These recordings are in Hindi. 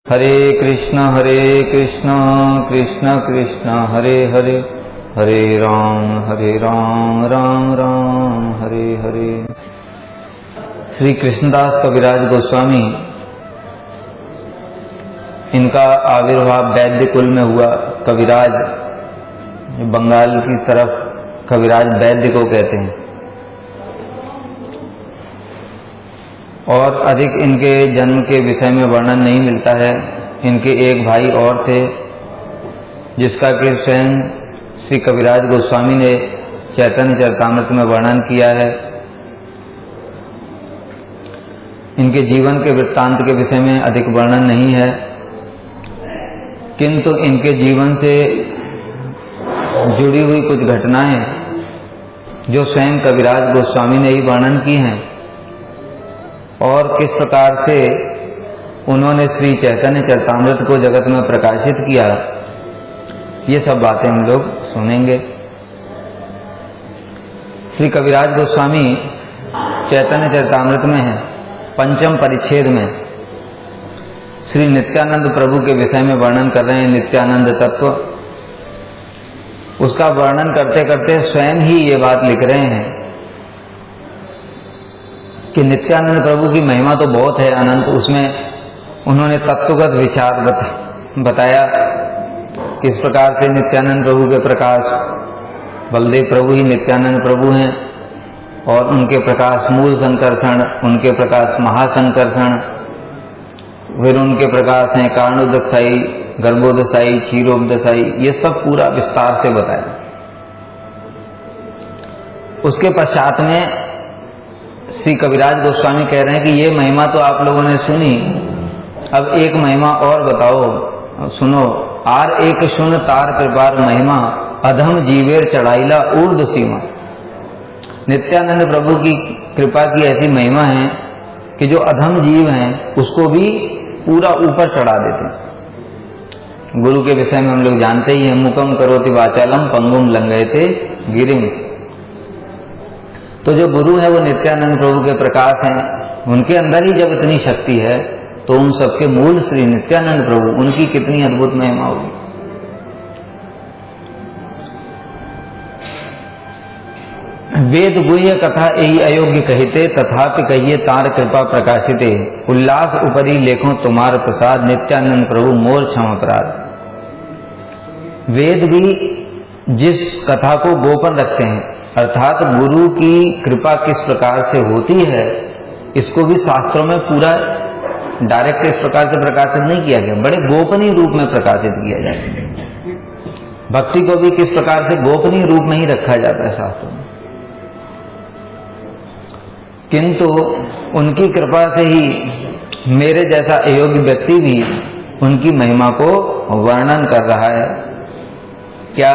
हरे कृष्ण कृष्ण कृष्ण हरे हरे, हरे राम राम राम हरे हरे। श्री कृष्णदास कविराज गोस्वामी, इनका आविर्भाव वैद्य कुल में हुआ। कविराज बंगाल की तरफ कविराज वैद्य को कहते हैं। और अधिक इनके जन्म के विषय में वर्णन नहीं मिलता है। इनके एक भाई और थे, जिसका कि स्वयं श्री कविराज गोस्वामी ने चैतन्य चरितामृत में वर्णन किया है। इनके जीवन के वृत्तांत के विषय में अधिक वर्णन नहीं है, किंतु इनके जीवन से जुड़ी हुई कुछ घटनाएं जो स्वयं कविराज गोस्वामी ने ही वर्णन की हैं, और किस प्रकार से उन्होंने श्री चैतन्य चरितामृत को जगत में प्रकाशित किया, ये सब बातें हम लोग सुनेंगे। श्री कविराज गोस्वामी चैतन्य चरितामृत में है, पंचम परिच्छेद में श्री नित्यानंद प्रभु के विषय में वर्णन कर रहे हैं। नित्यानंद तत्व, उसका वर्णन करते करते स्वयं ही ये बात लिख रहे हैं कि नित्यानंद प्रभु की महिमा तो बहुत है अनंत। उसमें उन्होंने तत्वगत विचार बताया, किस प्रकार से नित्यानंद प्रभु के प्रकाश, बलदेव प्रभु ही नित्यानंद प्रभु हैं, और उनके प्रकाश मूल संकर्षण, उनके प्रकाश महासंकर्षण, फिर उनके प्रकाश हैं कारणोदशाई, गर्भोदशाई, क्षीरोदशाई, ये सब पूरा विस्तार से बताया। उसके पश्चात में श्री कविराज गोस्वामी कह रहे हैं कि ये महिमा तो आप लोगों ने सुनी, अब एक महिमा और बताओ, सुनो। आर एक सुन तार कृपार महिमा, अधम जीवेर चढ़ाईला ऊर्ध्व सीमा। नित्यानंद प्रभु की कृपा की ऐसी महिमा है कि जो अधम जीव हैं उसको भी पूरा ऊपर चढ़ा देते हैं। गुरु के विषय में हम लोग जानते ही हैं, मुकम करोति वाचालम पंगुम लंघयते गिरिम। तो जो गुरु है वो नित्यानंद प्रभु के प्रकाश हैं, उनके अंदर ही जब इतनी शक्ति है तो उन सबके मूल श्री नित्यानंद प्रभु, उनकी कितनी अद्भुत महिमा होगी। वेद गुह्य कथा यही अयोग्य कहते, तथापि कहिए तार कृपा प्रकाशिते। उल्लास उपरी लेखों तुम्हार प्रसाद, नित्यानंद प्रभु मोर क्षम अपराध। वेद भी जिस कथा को गोपन रखते हैं, अर्थात गुरु की कृपा किस प्रकार से होती है, इसको भी शास्त्रों में पूरा डायरेक्ट इस प्रकार से प्रकाशित नहीं किया गया, बड़े गोपनीय रूप में प्रकाशित किया जाता है। भक्ति को भी किस प्रकार से गोपनीय रूप में ही रखा जाता है शास्त्रों में, किंतु उनकी कृपा से ही मेरे जैसा अयोग्य व्यक्ति भी उनकी महिमा को वर्णन कर रहा है। क्या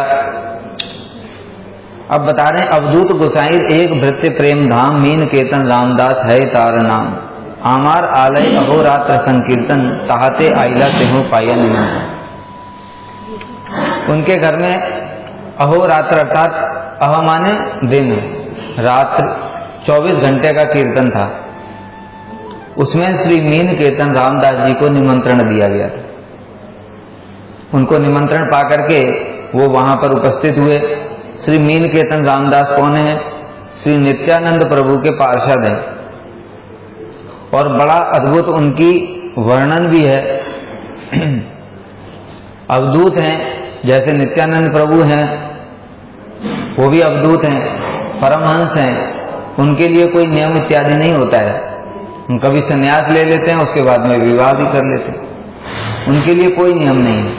अब बता रहे हैं, अवधूत गोसाई एक भृत्य प्रेम धाम, मीन केतन रामदास है तार नाम। आमार आलय अहोरात्र संकीर्तन, ताहते आइला तेहो पाया निमंत्रण। उनके घर में अहोरात्र अर्थात अह माने दिन, रात्र 24 घंटे का कीर्तन था। उसमें श्री मीन केतन रामदास जी को निमंत्रण दिया गया था। उनको निमंत्रण पा करके वो वहां पर उपस्थित हुए। श्री मीन केतन रामदास कौन है? श्री नित्यानंद प्रभु के पार्षद हैं, और बड़ा अद्भुत उनकी वर्णन भी है। अवधूत हैं, जैसे नित्यानंद प्रभु हैं वो भी अवधूत हैं, परमहंस हैं। उनके लिए कोई नियम इत्यादि नहीं होता है, हम कभी संन्यास ले लेते हैं, उसके बाद में विवाह भी कर लेते हैं, उनके लिए कोई नियम नहीं है।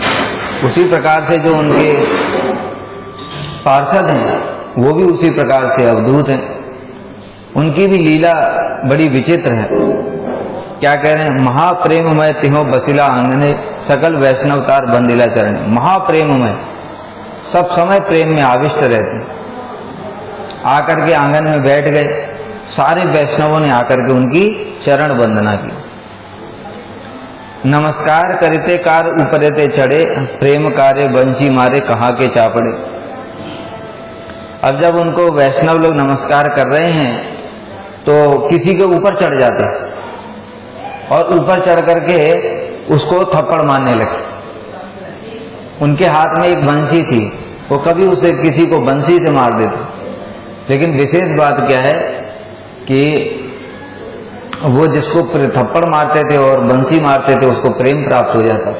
उसी प्रकार से जो उनके पार्षद हैं वो भी उसी प्रकार से अवधूत हैं। उनकी भी लीला बड़ी विचित्र है। क्या कह रहे हैं? महाप्रेममय तिहो बसिला आंगने, सकल वैष्णवतार बंदिला चरण। महाप्रेममय, सब समय प्रेम में आविष्ट रहते, आकर के आंगन में बैठ गए। सारे वैष्णवों ने आकर के उनकी चरण वंदना की। नमस्कार करते कार ऊपरेते चढ़े, प्रेम कार्य बंशी मारे कहा के चापड़े। अब जब उनको वैष्णव लोग नमस्कार कर रहे हैं तो किसी के ऊपर चढ़ जाते, और ऊपर चढ़ करके उसको थप्पड़ मारने लगे। उनके हाथ में एक बंसी थी, वो कभी उसे किसी को बंसी से मार देते। लेकिन विशेष बात क्या है कि वो जिसको थप्पड़ मारते थे और बंसी मारते थे उसको प्रेम प्राप्त हो जाता।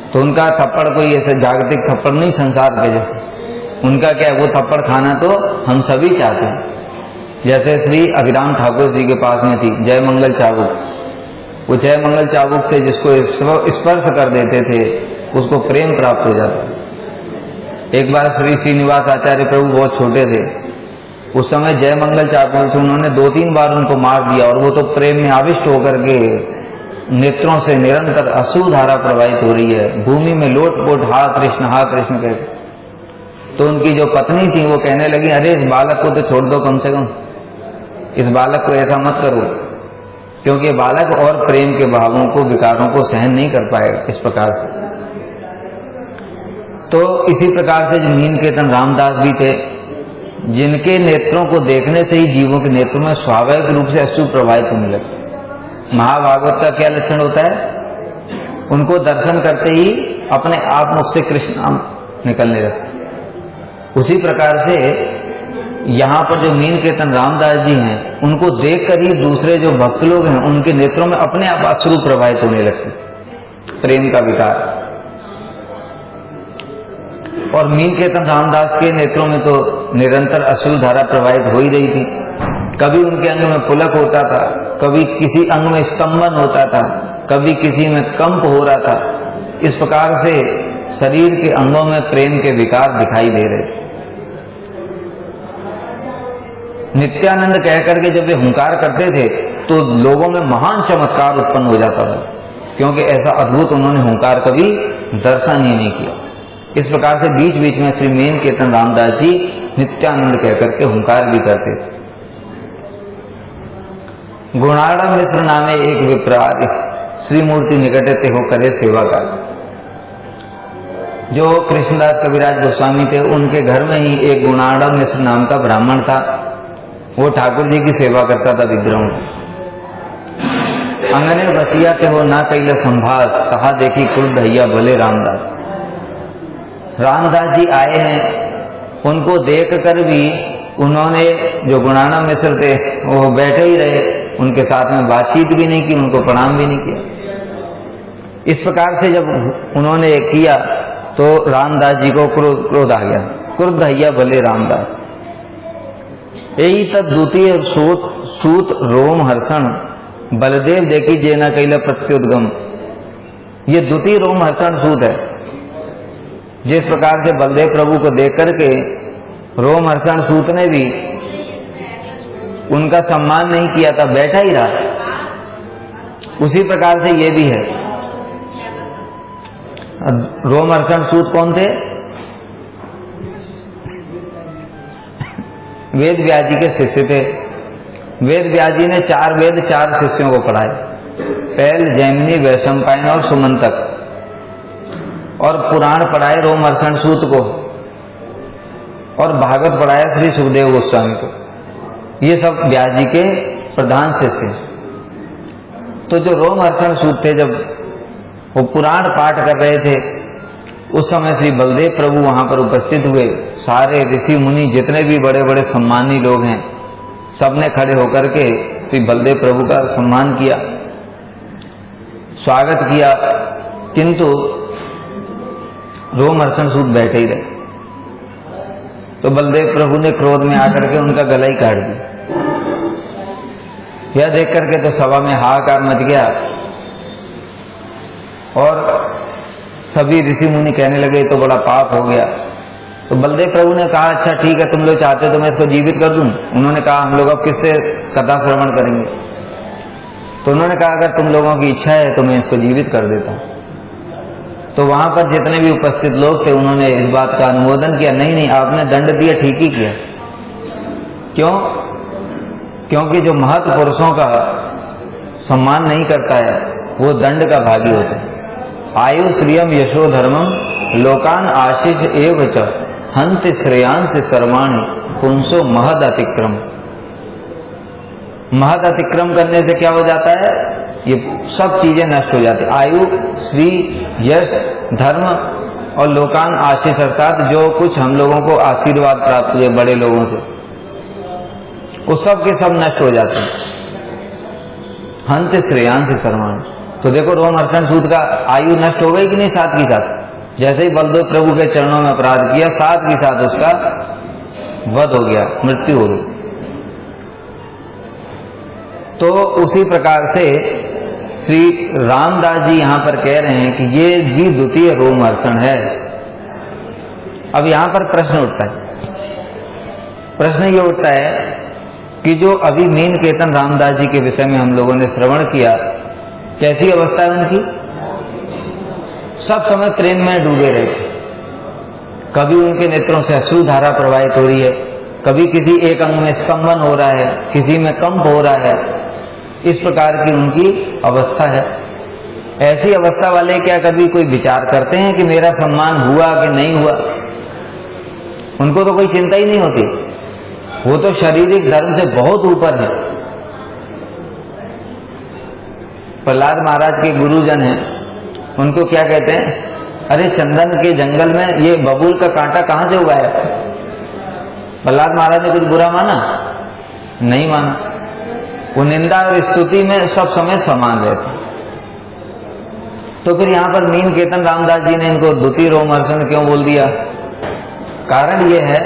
तो उनका थप्पड़ कोई ऐसे जागतिक थप्पड़ नहीं संसार के जैसे, उनका क्या है, वो थप्पड़ खाना तो हम सभी चाहते हैं। जैसे श्री अभिराम ठाकुर जी के पास में थी जय मंगल चाबुक, वो जय मंगल चाबुक से जिसको स्पर्श कर देते थे उसको प्रेम प्राप्त हो जाता। एक बार श्री श्रीनिवास आचार्य प्रभु बहुत छोटे थे, उस समय जय मंगल चाबुक से उन्होंने 2-3 बार उनको मार दिया और वो तो प्रेम में आविष्ट होकर के नेत्रों से निरंतर अश्रु धारा प्रवाहित हो रही है, भूमि में लोटपोट हा कृष्ण कहते। तो उनकी जो पत्नी थी वो कहने लगी, अरे इस बालक को तो छोड़ दो, कम से कम इस बालक को ऐसा मत करो, क्योंकि बालक और प्रेम के भावों को, विकारों को सहन नहीं कर पाएगा इस प्रकार से। तो इसी प्रकार से जो मीन कीर्तन रामदास भी थे, जिनके नेत्रों को देखने से ही जीवों के नेत्रों में स्वाभाविक रूप से अश्रु प्रवाहित होने लगते। महाभागवत का क्या लक्षण होता है, उनको दर्शन करते ही अपने आप मुख से कृष्ण नाम निकलने लगते। उसी प्रकार से यहाँ पर जो मीन कीर्तन रामदास जी हैं, उनको देखकर ही दूसरे जो भक्त लोग हैं उनके नेत्रों में अपने आप अश्रु प्रवाहित होने लगते, प्रेम का विकार। और मीन कीर्तन रामदास के नेत्रों में तो निरंतर अश्रु धारा प्रवाहित हो ही रही थी। कभी उनके अंग में पुलक होता था, कभी किसी अंग में स्तंभन होता था, कभी किसी में कंप हो रहा था। इस प्रकार से शरीर के अंगों में प्रेम के विकार दिखाई दे रहे थे। नित्यानंद कहकर के जब वे हुंकार करते थे तो लोगों में महान चमत्कार उत्पन्न हो जाता था, क्योंकि ऐसा अद्भुत उन्होंने हुंकार कभी दर्शन ही नहीं किया। इस प्रकार से बीच बीच में श्री मीन कीर्तन रामदास जी नित्यानंद कहकर के हुंकार भी करते थे। गुणाढ़ मिश्र नामे एक विप्रार श्रीमूर्ति निकटते हो करे सेवा का। जो कृष्णदास कविराज गोस्वामी थे, उनके घर में ही एक गुणाढ़ मिश्र नाम का ब्राह्मण था। वो ठाकुर जी की सेवा करता था विग्रहों। अंगने बसिया के हो ना कैले संभाल, कहा देखी क्रुद्ध भैया भले रामदास। रामदास जी आए हैं, उनको देखकर भी उन्होंने, जो गुणाढ़ मिश्र थे वो बैठे ही रहे, उनके साथ में बातचीत भी नहीं की, उनको प्रणाम भी नहीं किया। इस प्रकार से जब उन्होंने किया तो रामदास जी को क्रोध आ गया, क्रुद्ध भैया भले रामदास। यही तब द्वितीय सूत रोम हर्षण बलदेव देखी जेना कैला प्रत्युद्गम। ये द्वितीय रोम हर्षण सूत है। जिस प्रकार से बलदेव प्रभु को देख करके रोम हर्षण सूत ने भी उनका सम्मान नहीं किया था, बैठा ही रहा, उसी प्रकार से ये भी है। रोम हर्षण सूत कौन थे? वेद व्यास जी के शिष्य थे। वेद व्यास जी ने 4 वेद 4 शिष्यों को पढ़ाए, पैल, जैमिनी, वैशंपायन और सुमंतक। और पुराण पढ़ाए रोम हर्षण सूत को, और भागवत पढ़ाया श्री सुखदेव गोस्वामी को। ये सब व्यास जी के प्रधान शिष्य। तो जो रोम हर्षण सूत थे, जब वो पुराण पाठ कर रहे थे, उस समय श्री बलदेव प्रभु वहां पर उपस्थित हुए। सारे ऋषि मुनि जितने भी बड़े बड़े सम्मानी लोग हैं, सबने खड़े होकर के श्री बलदेव प्रभु का सम्मान किया, स्वागत किया, किंतु रोम हर्षण सूत बैठे ही रहे। तो बलदेव प्रभु ने क्रोध में आकर के उनका गला ही काट दिया। यह देख करके तो सभा में हाहाकार मच गया और सभी ऋषि मुनि कहने लगे तो बड़ा पाप हो गया। तो बलदेव प्रभु ने कहा, अच्छा ठीक है, तुम लोग चाहते तो मैं इसको जीवित कर दूं। उन्होंने कहा, हम लोग अब किससे कथा श्रवण करेंगे? तो उन्होंने कहा, अगर तुम लोगों की इच्छा है तो मैं इसको जीवित कर देता हूं। तो वहां पर जितने भी उपस्थित लोग थे उन्होंने इस बात का अनुमोदन किया, नहीं नहीं, आपने दंड दिया, ठीक ही किया। क्यों? क्योंकि जो महत् पुरुषों का सम्मान नहीं करता है वो दंड का भागी होता है। आयु श्रियम यशो धर्मम लोकान आशीष एवं च हंत श्रेयांस सर्वाणि पुंसो महद अतिक्रम। महद अतिक्रम करने से क्या हो जाता है? ये सब चीजें नष्ट हो जाती। आयु, श्री, यश, धर्म और लोकान आशीष, अर्थात जो कुछ हम लोगों को आशीर्वाद प्राप्त हुए बड़े लोगों से, वो सब के सब नष्ट हो जाते हैं। हंत श्रेयांश सर्वान। तो देखो रोमहर्षण सूत का आयु नष्ट हो गई कि नहीं साथ की साथ। जैसे ही बलदेव प्रभु के चरणों में अपराध किया, साथ ही साथ उसका वध हो गया, मृत्यु हो गई। तो उसी प्रकार से श्री रामदास जी यहां पर कह रहे हैं कि ये भी द्वितीय रोमहर्षण है। अब यहां पर प्रश्न उठता है, प्रश्न ये उठता है कि जो अभी मीन केतन रामदास जी के विषय में हम लोगों ने श्रवण किया, कैसी अवस्था है उनकी? सब समय प्रेम में डूबे रहते। कभी उनके नेत्रों से अश्रुधारा प्रवाहित हो रही है, कभी किसी एक अंग में स्तंभन हो रहा है, किसी में कंप हो रहा है। इस प्रकार की उनकी अवस्था है। ऐसी अवस्था वाले क्या कभी कोई विचार करते हैं कि मेरा सम्मान हुआ कि नहीं हुआ? उनको तो कोई चिंता ही नहीं होती। वो तो शारीरिक धर्म से बहुत ऊपर है। प्रहलाद महाराज के गुरुजन हैं, उनको क्या कहते हैं? अरे चंदन के जंगल में ये बबूल का कांटा कहां से उगाया? प्रहलाद महाराज ने कुछ बुरा माना? नहीं माना। वो निंदा और स्तुति में सब समय समान रहते। तो फिर यहां पर मीन केतन रामदास जी ने इनको द्वितीय रोमहर्षण क्यों बोल दिया? कारण ये है,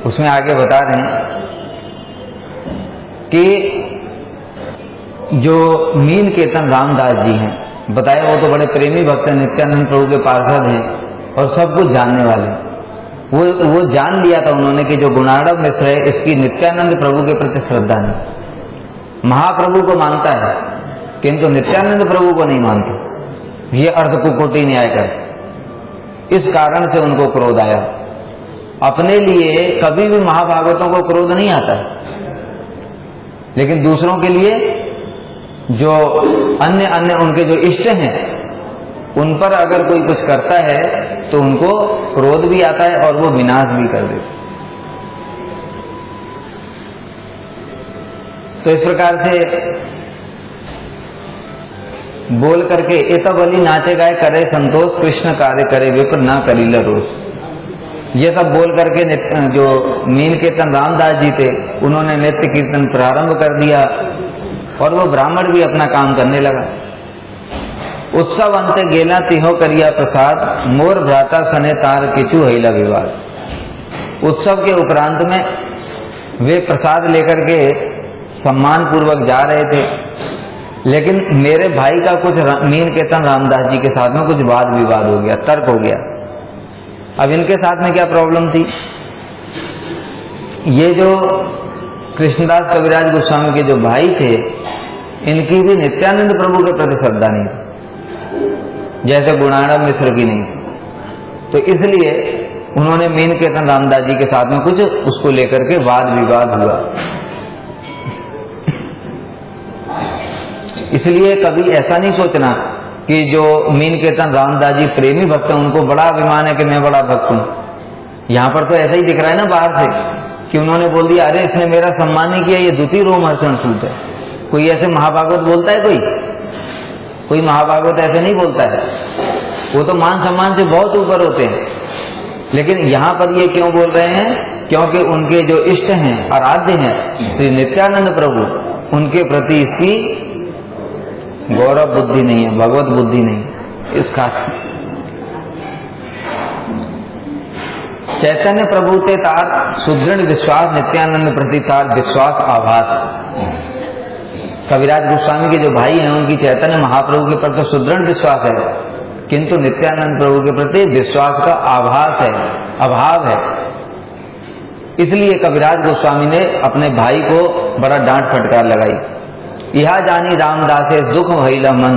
उसमें आगे बता रहे हैं कि जो मीन केतन रामदास जी हैं, बताया वो तो बड़े प्रेमी भक्त हैं, नित्यानंद प्रभु के पार्षद हैं और सब कुछ जानने वाले हैं। वो जान लिया था उन्होंने कि जो गुणाढ़व मिश्र है, इसकी नित्यानंद प्रभु के प्रति श्रद्धा नहीं। महाप्रभु को मानता है किंतु नित्यानंद प्रभु को नहीं मानता। ये अर्धकुकुटी न्याय कर। इस कारण से उनको क्रोध आया। अपने लिए कभी भी महाभागवतों को क्रोध नहीं आता है, लेकिन दूसरों के लिए जो अन्य उनके जो इष्ट हैं, उन पर अगर कोई कुछ करता है तो उनको क्रोध भी आता है और वो विनाश भी कर देते। तो इस प्रकार से बोल करके एत बलि नाचे गाए करे संतोष, कृष्ण कार्य करे विप्र ना करीला रोष। ये सब बोल करके जो मीन केतन रामदास जी थे, उन्होंने नित्य कीर्तन प्रारंभ कर दिया और वो ब्राह्मण भी अपना काम करने लगा। उत्सव अंत गेला तिहो करिया प्रसाद, मोर भ्राता सने तार किचु हैला विवाद। उत्सव के उपरांत में वे प्रसाद लेकर के सम्मान पूर्वक जा रहे थे, लेकिन मेरे भाई का कुछ मीन केतन रामदास जी के साथ में कुछ वाद विवाद हो गया, तर्क हो गया। अब इनके साथ में क्या प्रॉब्लम थी? ये जो कृष्णदास कविराज गोस्वामी के जो भाई थे, इनकी भी नित्यानंद प्रभु के प्रति श्रद्धा नहीं थी, जैसे गुणाढ़व मिश्र की नहीं थी। तो इसलिए उन्होंने मीन केतन रामदास जी के साथ में कुछ उसको लेकर के वाद विवाद हुआ। इसलिए कभी ऐसा नहीं सोचना कि जो मीन केतन रामदास जी प्रेमी भक्त हैं, उनको बड़ा अभिमान है कि मैं बड़ा भक्त हूं। यहां पर तो ऐसा ही दिख रहा है ना बाहर से कि उन्होंने बोल दिया, अरे इसने मेरा सम्मान नहीं किया, ये द्वितीय रोमहर्षण सूत है। कोई ऐसे महाभागवत बोलता है? कोई महाभागवत ऐसे नहीं बोलता है। वो तो मान सम्मान से बहुत ऊपर होते हैं। लेकिन यहां पर ये क्यों बोल रहे हैं? क्योंकि उनके जो इष्ट हैं, आराध्य हैं श्री नित्यानंद प्रभु, उनके प्रति इसकी गौरव बुद्धि नहीं है, भगवत बुद्धि नहीं। इसका चैतन्य प्रभु ते तार सुदृढ़ विश्वास, नित्यानंद प्रति तार विश्वास आभास। कविराज गोस्वामी के जो भाई हैं, उनकी चैतन्य महाप्रभु के प्रति सुदृढ़ विश्वास है, किंतु नित्यानंद प्रभु के प्रति विश्वास का आभास है, अभाव है। इसलिए कविराज गोस्वामी ने अपने भाई को बड़ा डांट फटकार लगाई। यह जानी रामदासे दुख भइला मन,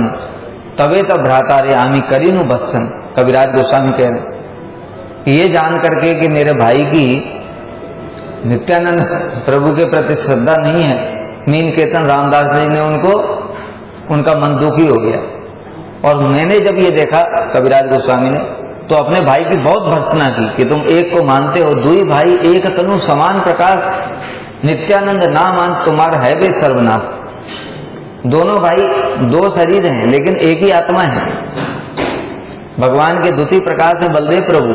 तबे तब भ्राता रे आमी करीनु बत्सन। कविराज गोस्वामी कह रहे, ये जान करके कि मेरे भाई की नित्यानंद प्रभु के प्रति श्रद्धा नहीं है, मीन केतन रामदास जी ने उनका मन दुखी हो गया। और मैंने जब ये देखा, कविराज गोस्वामी ने, तो अपने भाई की बहुत भर्त्सना की कि तुम एक को मानते हो, दुई भाई एक तनु समान प्रकाश, नित्यानंद ना मान तुम्हारा है बे सर्वनाश। दोनों भाई दो शरीर हैं लेकिन एक ही आत्मा है। भगवान के द्वितीय प्रकाश है बलदेव प्रभु,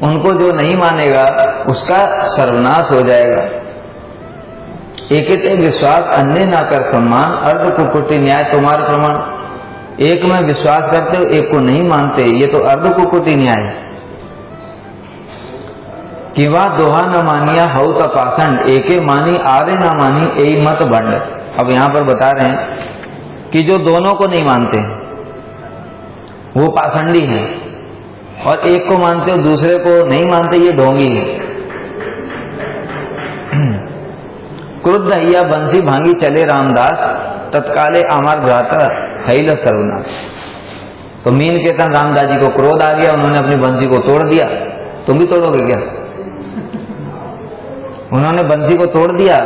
उनको जो नहीं मानेगा उसका सर्वनाश हो जाएगा। एकेते विश्वास अन्य ना कर सम्मान, अर्ध कुकुटी न्याय तुम्हारा प्रमाण। एक में विश्वास करते हो, एक को नहीं मानते, ये तो अर्ध कुकुटी न्याय है। कि वह दोहा न मानिया हऊ तपाषण, एके मानी आरे ना मानी यही मत भंड। अब यहां पर बता रहे हैं कि जो दोनों को नहीं मानते वो पाषंडी हैं, और एक को मानते हो दूसरे को नहीं मानते, ये ढोंगी है। क्रुद्ध हैया बंसी भांगी चले रामदास, तत्काले आमार भ्राता हैल सर्वनाश। तो मीन केतन रामदास जी को क्रोध आ गया, उन्होंने अपनी बंसी को तोड़ दिया। तुम भी तोड़ोगे क्या? उन्होंने बंसी को तोड़ दिया,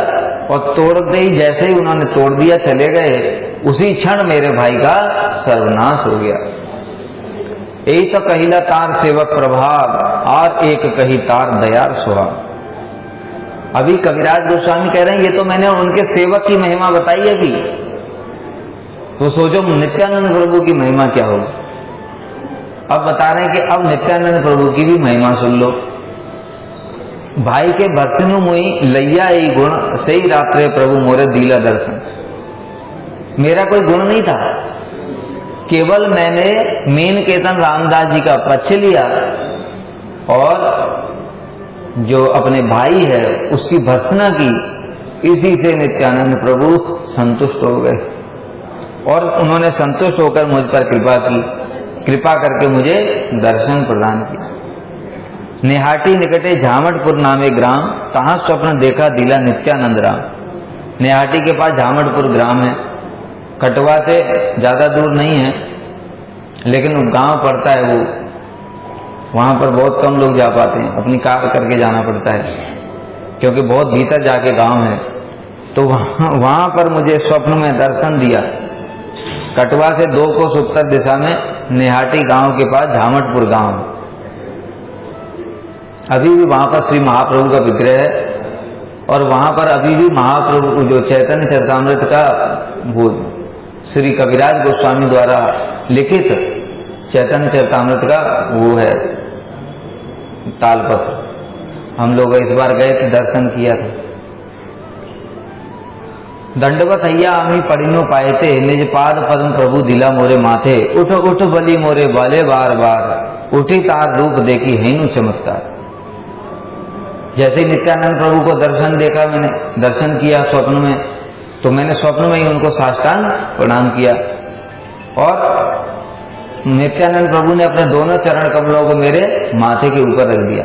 और तोड़ते ही जैसे ही उन्होंने तोड़ दिया चले गए, उसी क्षण मेरे भाई का सर्वनाश हो गया। यही तो कहिला तार सेवक प्रभाव, और एक कही तार दयार स्वभाव। अभी कविराज गोस्वामी कह रहे हैं ये तो मैंने उनके सेवक की महिमा बताई है अभी, तो सोचो नित्यानंद प्रभु की महिमा क्या होगी। अब बता रहे हैं कि अब नित्यानंद प्रभु की भी महिमा सुन लो। भाई के भर्सनु मुई लैया ही गुण, सही रात्रे प्रभु मोरे दीला दर्शन। मेरा कोई गुण नहीं था, केवल मैंने मीन केतन रामदास जी का पक्ष लिया, और जो अपने भाई है उसकी भर्सना की, इसी से नित्यानंद प्रभु संतुष्ट हो गए, और उन्होंने संतुष्ट होकर मुझ पर कृपा की, कृपा करके मुझे दर्शन प्रदान किया। नेहाटी निकटे झामटपुर नामे ग्राम, तहां स्वप्न देखा दिला नित्यानंद राम। नेहाटी के पास झामटपुर ग्राम है, कटवा से ज्यादा दूर नहीं है, लेकिन गांव पड़ता है वो, वहां पर बहुत कम लोग जा पाते हैं, अपनी कार करके जाना पड़ता है, क्योंकि बहुत भीतर जाके गांव है। तो वहां पर मुझे स्वप्न में दर्शन दिया। कटवा से 2 कोस उत्तर दिशा में नेहाटी गांव के पास झामटपुर गांव, अभी भी वहां पर श्री महाप्रभु का विग्रह है, और वहां पर अभी भी महाप्रभु जो चैतन्य चरितामृत का वो श्री कविराज गोस्वामी द्वारा लिखित चैतन्य चरितामृत का वो है तालपत्र, हम लोग इस बार गए थे, दर्शन किया था। दंडवत हैया आमी पड़िनो पाएते, निज पाद पद्म प्रभु दिला मोरे माथे। उठ उठ बली मोरे बाले बार बार, उठी तार रूप देखी हैनु चमत्कार। जैसे नित्यानंद प्रभु को दर्शन देखा, मैंने दर्शन किया स्वप्न में, तो मैंने स्वप्न में ही उनको साष्टांग प्रणाम किया, और नित्यानंद प्रभु ने अपने दोनों चरण कमलों को मेरे माथे के ऊपर रख दिया,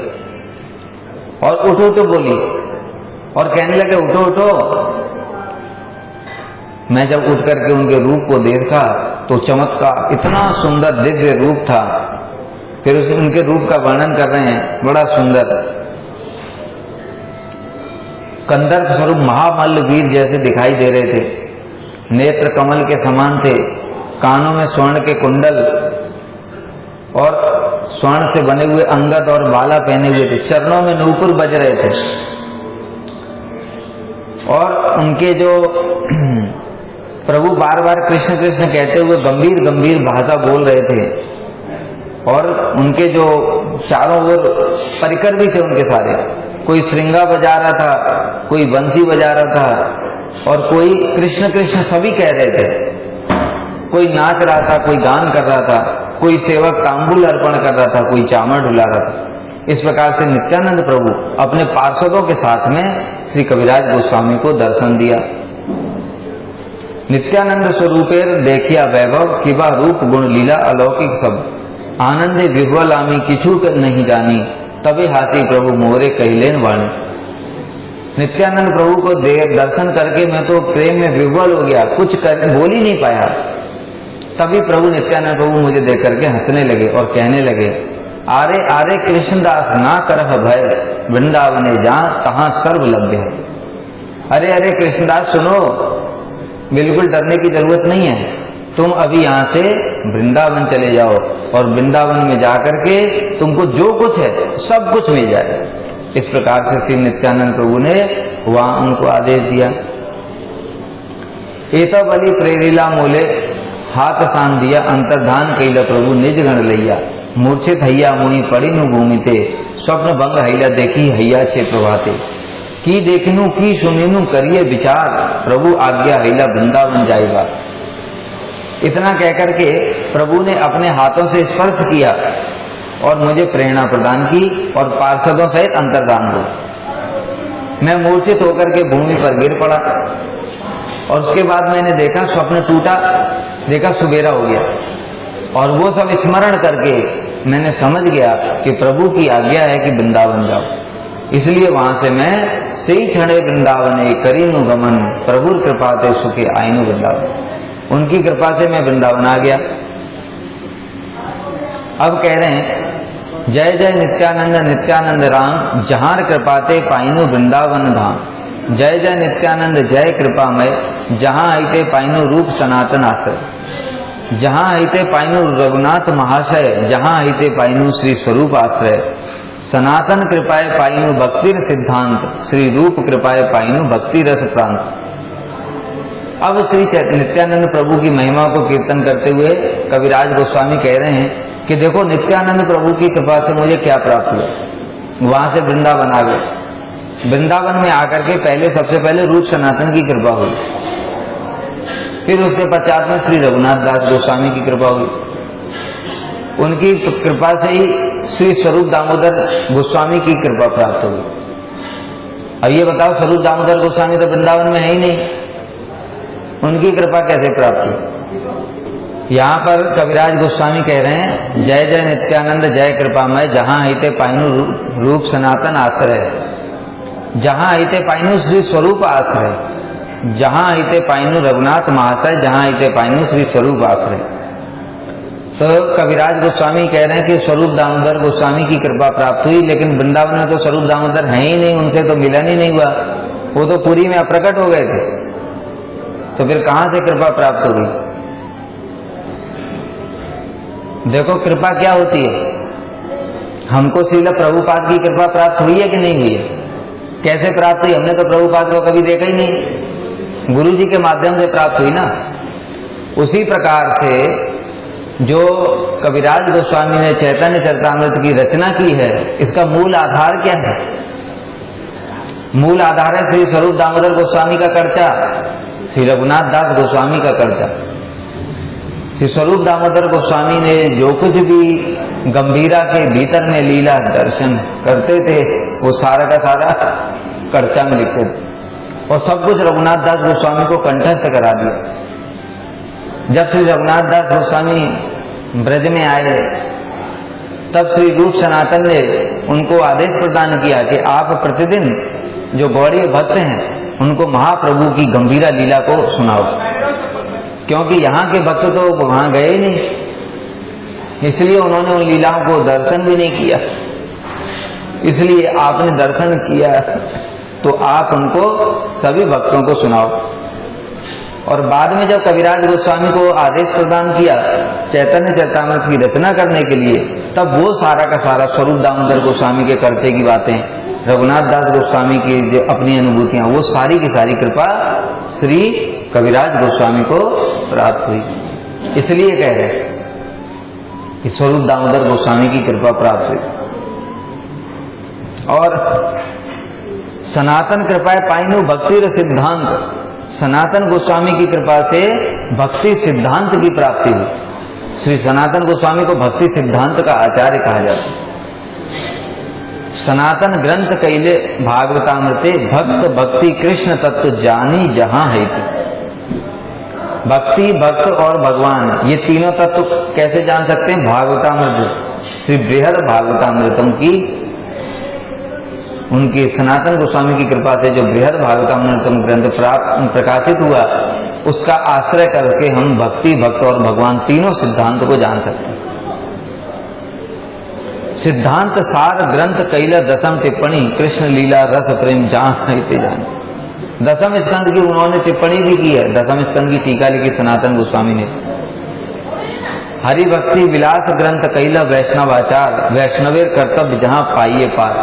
और उठो उठो बोली, और कहने लगे उठो उठो। मैं जब उठ करके उनके रूप को देखा तो चमत्कार, इतना सुंदर दिव्य रूप था। फिर उनके रूप का वर्णन कर रहे हैं, बड़ा सुंदर कंदर्प स्वरूप महामल्ल वीर जैसे दिखाई दे रहे थे, नेत्र कमल के समान थे, कानों में स्वर्ण के कुंडल और स्वर्ण से बने हुए अंगद और बाला पहने हुए थे, चरणों में नूपुर बज रहे थे, और उनके जो प्रभु बार बार कृष्ण कृष्ण कहते हुए गंभीर गंभीर भाषा बोल रहे थे, और उनके जो चारों ओर परिकर भी थे उनके सारे, कोई श्रृंगा बजा रहा था, कोई बंसी बजा रहा था, और कोई कृष्ण कृष्ण सभी कह रहे थे, कोई नाच रहा था, कोई गान कर रहा था, कोई सेवक तांबुल अर्पण कर रहा था, कोई चामर डुला रहा था। इस प्रकार से नित्यानंद प्रभु अपने पार्षदों के साथ में श्री कविराज गोस्वामी को दर्शन दिया। नित्यानंद स्वरूपेर देखिया वैभव, किबा रूप गुण लीला अलौकिक सब, आनंदे विह्वल आमी किछु नहीं जानी, तबे हाथी प्रभु मोरे कहिलेन वाणी। नित्यानंद प्रभु को दर्शन करके मैं तो प्रेम में विह्वल हो गया, कुछ बोल ही नहीं पाया। तभी प्रभु नित्यानंद प्रभु मुझे देख करके हंसने लगे और कहने लगे, आरे आरे कृष्णदास ना करह भय, वृंदावने जहां तहां सर्व लभ्य है। अरे अरे कृष्णदास सुनो, बिल्कुल डरने की जरूरत नहीं है, तुम अभी यहाँ से वृंदावन चले जाओ, और वृंदावन में जाकर के तुमको जो कुछ है सब कुछ मिल जाए। इस प्रकार से श्री नित्यानंद प्रभु ने वहां उनको आदेश दिया। एता बलि प्रेरिला मोले हाथ सान दिया, अंतर्धान कैला प्रभु निज गण लैया। मूर्छित हैया मुनि पड़ी नु भूमि ते, स्वप्न भंग हैला देखी हैया छे प्रभाते। की देखनु की सुनिनु करिए विचार, प्रभु आज्ञा हैला वृंदावन जाएगा। इतना कहकर के प्रभु ने अपने हाथों से स्पर्श किया और मुझे प्रेरणा प्रदान की और पार्षदों सहित अंतर्धान हो। मैं मूर्छित होकर के भूमि पर गिर पड़ा और उसके बाद मैंने देखा स्वप्न टूटा, देखा सुबेरा हो गया और वो सब स्मरण करके मैंने समझ गया कि प्रभु की आज्ञा है कि वृंदावन जाओ। इसलिए वहां से मैं सही क्षणे वृंदावन करीनु गमन, प्रभु कृपा से सुखे आईनु वृंदावन। उनकी कृपा से मैं वृंदावन आ गया। अब कह रहे हैं जय जय नित्यानंद नित्यानंद राम, जहां कृपाते पाइनु वृंदावन धाम। जय जय नित्यानंद जय कृपामय, जहां आईते पाइनु रूप सनातन आश्रय। जहां आईते पाइनु रघुनाथ महाशय, जहां आईते पाइनु श्री स्वरूप आश्रय। सनातन कृपाए पाइनु भक्तिर सिद्धांत, श्री रूप कृपाए पाइनु भक्ति रस प्रांत। अब श्री नित्यानंद प्रभु की महिमा को कीर्तन करते हुए कविराज गोस्वामी कह रहे हैं कि देखो नित्यानंद प्रभु की कृपा से मुझे क्या प्राप्त हुआ। वहां से वृंदावन आ गए। वृंदावन में आकर के सबसे पहले रूप सनातन की कृपा हुई, फिर उसके पश्चात में श्री रघुनाथ दास गोस्वामी की कृपा हुई। उनकी कृपा से ही श्री स्वरूप दामोदर गोस्वामी की कृपा प्राप्त हुई। अब ये बताओ, स्वरूप दामोदर गोस्वामी तो वृंदावन में है ही नहीं, उनकी कृपा कैसे प्राप्त हुई? यहाँ पर कविराज गोस्वामी कह रहे हैं जय जय नित्यानंद जय कृपामय, जहां हिते पाइनु रूप सनातन आश्रय। जहां हिते पाइनु श्री स्वरूप आश्रय, जहां हिते पाइनु रघुनाथ महाशय, जहां हिते पाइनु श्री स्वरूप आश्रय। तो कविराज गोस्वामी कह रहे हैं कि स्वरूप दामोदर गोस्वामी की कृपा प्राप्त हुई, लेकिन वृंदावन में तो स्वरूप दामोदर है ही नहीं, उनसे तो मिलन ही नहीं हुआ, वो तो पुरी में अप्रकट हो गए थे। तो फिर कहां से कृपा प्राप्त होगी? देखो कृपा क्या होती है। हमको श्रील प्रभुपाद की कृपा प्राप्त हुई है कि नहीं हुई है? कैसे प्राप्त हुई? हमने तो प्रभुपाद को कभी देखा ही नहीं, गुरु जी के माध्यम से प्राप्त हुई ना। उसी प्रकार से जो कविराज गोस्वामी ने चैतन्य चरितामृत की रचना की है, इसका मूल आधार क्या है? मूल आधार है श्री स्वरूप दामोदर गोस्वामी का कर्चा, श्री रघुनाथ दास गोस्वामी का कर्चा। श्री स्वरूप दामोदर गोस्वामी ने जो कुछ भी गंभीरा के भीतर में लीला दर्शन करते थे, वो सारा का सारा कर्चा में लिखते थे और सब कुछ रघुनाथ दास गोस्वामी को कंठस्थ करा दिया। जब श्री रघुनाथ दास गोस्वामी ब्रज में आए, तब श्री रूप सनातन ने उनको आदेश प्रदान किया कि आप प्रतिदिन जो गौड़ीय भक्त हैं उनको महाप्रभु की गंभीरा लीला को सुनाओ, क्योंकि यहाँ के भक्त तो वहां गए ही नहीं, इसलिए उन्होंने उन लीलाओं को दर्शन भी नहीं किया। इसलिए आपने दर्शन किया तो आप उनको सभी भक्तों को सुनाओ। और बाद में जब कविराज गोस्वामी को आदेश प्रदान किया चैतन्य चरितामृत की रचना करने के लिए, तब वो सारा का सारा स्वरूप दामोदर गोस्वामी के कर्चे की बातें, रघुनाथ दास गोस्वामी की जो अपनी अनुभूतियां, वो सारी की सारी कृपा श्री कविराज गोस्वामी को प्राप्त हुई। इसलिए कह रहे कि स्वरूप दामोदर गोस्वामी की कृपा प्राप्त हुई। और सनातन कृपा पाइनु भक्ति र सिद्धांत, सनातन गोस्वामी की कृपा से भक्ति सिद्धांत की प्राप्ति हुई। श्री सनातन गोस्वामी को भक्ति सिद्धांत का आचार्य कहा जाता है। सनातन ग्रंथ कैले भागवतामृते, भक्त भक्ति कृष्ण तत्व जानी जहां है। भक्ति, भक्त और भगवान, ये तीनों तत्व कैसे जान सकते हैं? भागवतामृत, श्री बृहद भागवतामृतम की, उनकी सनातन गोस्वामी की कृपा से जो बृहद भागवतामृतम ग्रंथ प्रकाशित हुआ, उसका आश्रय करके हम भक्ति, भक्त और भगवान तीनों सिद्धांत को जान सकते हैं। सिद्धांत सार ग्रंथ कैला दसम टिप्पणी, कृष्ण लीला रस प्रेम जहां है जान। दसम स्कंद की उन्होंने टिप्पणी भी की है, दसम स्कंद की टीका लिखी सनातन गोस्वामी ने। हरि भक्ति विलास ग्रंथ कैला वैष्णवाचार, वैष्णवेर कर्तव्य जहां पाइये पार।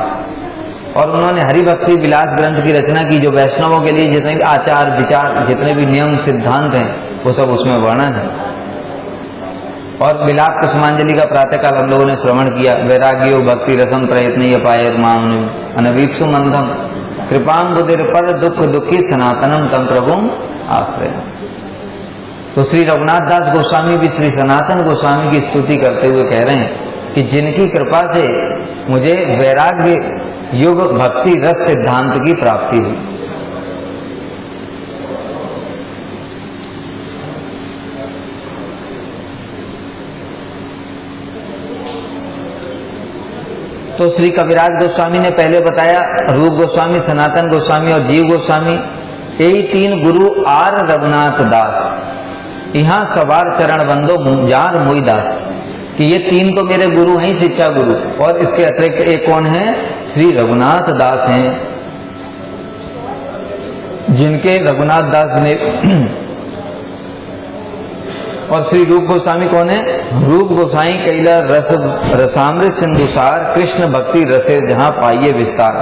और उन्होंने हरि भक्ति विलास ग्रंथ की रचना की, जो वैष्णवों के लिए जितने भी आचार विचार, जितने भी नियम सिद्धांत हैं, वो सब उसमें वर्णन है। और विलाप कुसुमांजलि का प्रातःकाल हम लोगों ने श्रवण किया। वैराग्यो भक्ति रसम प्रयत्न पायर माम अनवीप्सु मंदम कृपाम बुधिर पर दुख दुखी सनातनम तम प्रभुम आश्रय। तो श्री रघुनाथ दास गोस्वामी भी श्री सनातन गोस्वामी की स्तुति करते हुए कह रहे हैं कि जिनकी कृपा से मुझे वैराग्य युग भक्ति रस सिद्धांत की प्राप्ति हुई। तो श्री कविराज गोस्वामी ने पहले बताया, रूप गोस्वामी, सनातन गोस्वामी और जीव गोस्वामी, यही तीन गुरु आर रघुनाथ दास यहाँ सवार चरण बंदो जान मुई दास, कि ये तीन तो मेरे गुरु हैं, शिक्षा गुरु। और इसके अतिरिक्त एक कौन है? श्री रघुनाथ दास हैं, जिनके रघुनाथ दास ने और श्री रूप गोस्वामी कौन है? रूप गोसाई कैला रस रसामृत सिंधुसार कृष्ण भक्ति रसे जहां पाइये विस्तार।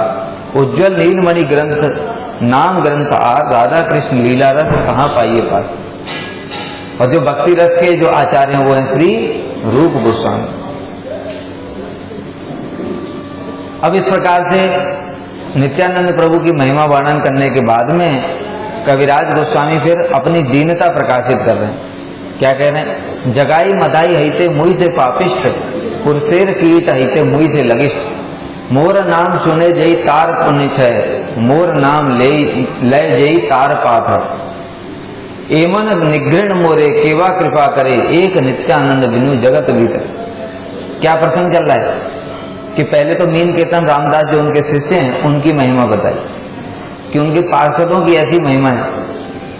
उज्जवल नीलमणि ग्रंथ नाम ग्रंथ आर राधा कृष्ण लीला रस कहाँ पाइये पार। और जो भक्ति रस के जो आचार्य हैं वो हैं श्री रूप गोस्वामी। अब इस प्रकार से नित्यानंद प्रभु की महिमा वर्णन करने के बाद में कविराज गोस्वामी फिर अपनी दीनता प्रकाशित कर रहे हैं। क्या कह रहे हैं? जगाई मदाई हईते मुई से पापिष्ठ पुरसेर कीट हईते मुई से लगिष्ठ। मोर नाम सुने जई तार पुण्य छय मोर नाम ले जई तार पाप। एमन निघृण मोरे केवा कृपा करे एक नित्यानंद बिनु जगत भीतर। क्या प्रसंग चल रहा है कि पहले तो मीन कीर्तन रामदास जो उनके शिष्य हैं उनकी महिमा बताई कि उनके पार्षदों की ऐसी महिमा है।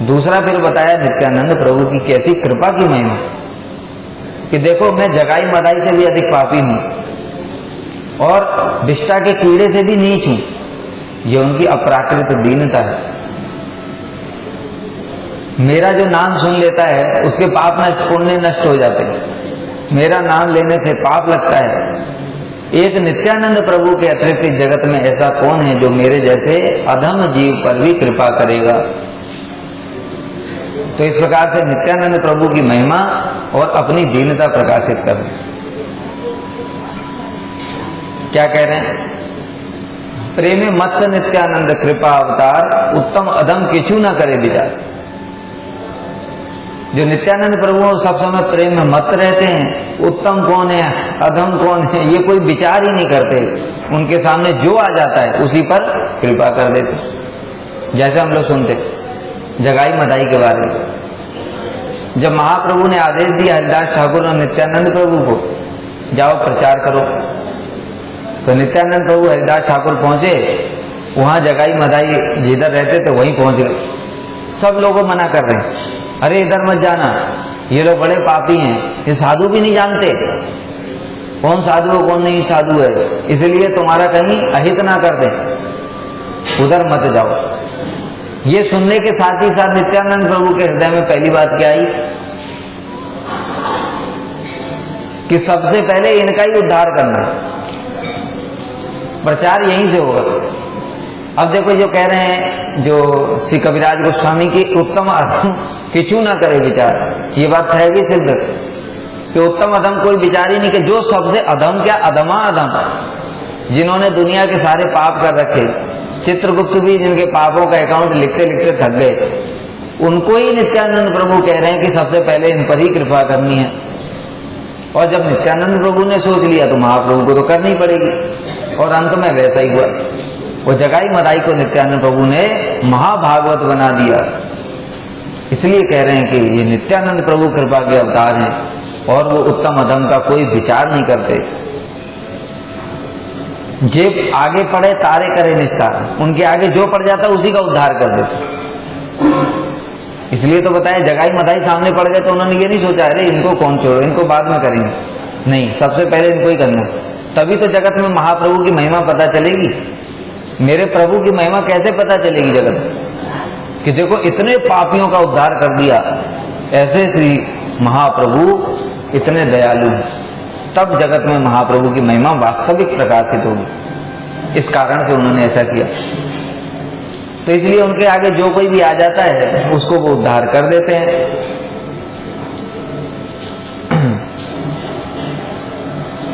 दूसरा फिर बताया नित्यानंद प्रभु की कैसी कृपा की महिमा कि देखो मैं जगाई मदाई से भी अधिक पापी हूं और विष्टा के कीड़े से भी नीच हूं। यह उनकी अपराकृत दीनता है। मेरा जो नाम सुन लेता है उसके पाप नष्ट पुण्य नष्ट हो जाते हैं। मेरा नाम लेने से पाप लगता है। एक नित्यानंद प्रभु के अतिरिक्त जगत में ऐसा कौन है जो मेरे जैसे अधम जीव पर भी कृपा करेगा। तो इस प्रकार से नित्यानंद प्रभु की महिमा और अपनी दीनता प्रकाशित कर रहे हैं। क्या कह रहे हैं? प्रेमे मत्स्य नित्यानंद कृपा अवतार उत्तम अधम किचू न करे विचार। जो नित्यानंद प्रभु सब समय प्रेम में मत रहते हैं, उत्तम कौन है अधम कौन है ये कोई विचार ही नहीं करते। उनके सामने जो आ जाता है उसी पर कृपा कर देते। जैसे हम लोग सुनते जगाई मदाई के बारे में, जब महाप्रभु ने आदेश दिया हरिदास ठाकुर और नित्यानंद प्रभु को जाओ प्रचार करो, तो नित्यानंद प्रभु हरिदास ठाकुर पहुंचे। वहां जगाई मदाई जिधर रहते थे वहीं पहुंच गए। सब लोगों मना कर रहे हैं, अरे इधर मत जाना, ये लोग बड़े पापी हैं, ये साधु भी नहीं जानते कौन साधु है कौन नहीं साधु है, इसलिए तुम्हारा कहीं अहित ना कर दे, उधर मत जाओ। ये सुनने के साथ ही साथ नित्यानंद प्रभु के हृदय में पहली बात क्या आई कि सबसे पहले इनका ही उद्धार करना, प्रचार यहीं से होगा। अब देखो जो कह रहे हैं जो श्री कविराज गोस्वामी की उत्तम अधम किचू ना करे विचार, ये बात है कि सिद्ध कि उत्तम अधम कोई विचार ही नहीं, कि जो सबसे अधम क्या अधमा अधम, जिन्होंने दुनिया के सारे पाप कर रखे, चित्रगुप्त भी जिनके पापों का अकाउंट लिखते लिखते थक गए, उनको ही नित्यानंद प्रभु कह रहे हैं कि सबसे पहले इन पर ही कृपा करनी है। और जब नित्यानंद प्रभु ने सोच लिया तो महाप्रभु को तो करनी पड़ेगी, और अंत में वैसा ही हुआ। वो जगाई मदाई को नित्यानंद प्रभु ने महाभागवत बना दिया। इसलिए कह रहे हैं कि ये नित्यानंद प्रभु कृपा के अवतार हैं और वो उत्तम अधम का कोई विचार नहीं करते। जे आगे पड़े तारे करे निस्तार, उनके आगे जो पड़ जाता उसी का उद्धार कर देते। इसलिए तो बताया जगाई मदाई सामने पड़ गए तो उन्होंने ये नहीं सोचा अरे इनको कौन छोड़ो, इनको बाद में करेंगे, नहीं, सबसे पहले इनको ही करना। तभी तो जगत में महाप्रभु की महिमा पता चलेगी। मेरे प्रभु की महिमा कैसे पता चलेगी जगत में कि देखो इतने पापियों का उद्धार कर दिया, ऐसे श्री महाप्रभु इतने दयालु हैं, तब जगत में महाप्रभु की महिमा वास्तविक प्रकाशित होगी। इस कारण से उन्होंने ऐसा किया। तो इसलिए उनके आगे जो कोई भी आ जाता है उसको वो उद्धार कर देते हैं।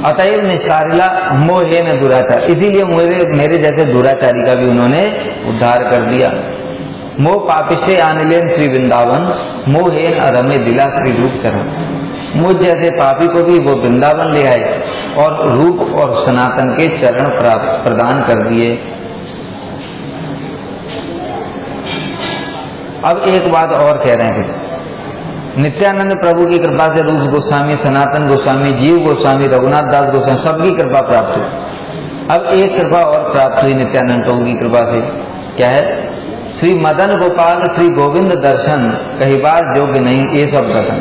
अतएव निस्सारिला मोहेन दुराचार, इसीलिए मेरे जैसे दुराचारी का भी उन्होंने उद्धार कर दिया। मोह पापिष्टे आनिलेन श्री वृंदावन, मोहेन अरमे दिला श्री रूप चरण। मुझ जैसे पापी को भी वो वृंदावन ले आए और रूप और सनातन के चरण प्रदान कर दिए। अब एक बात और कह रहे हैं, नित्यानंद प्रभु की कृपा से रूप गोस्वामी, सनातन गोस्वामी, जीव गोस्वामी, रघुनाथ दास गोस्वामी सबकी कृपा प्राप्त हुई। अब एक कृपा और प्राप्त हुई नित्यानंद प्रभु की कृपा से, क्या है? श्री मदन गोपाल श्री गोविंद दर्शन कई बार योग्य नहीं, ये सब दर्शन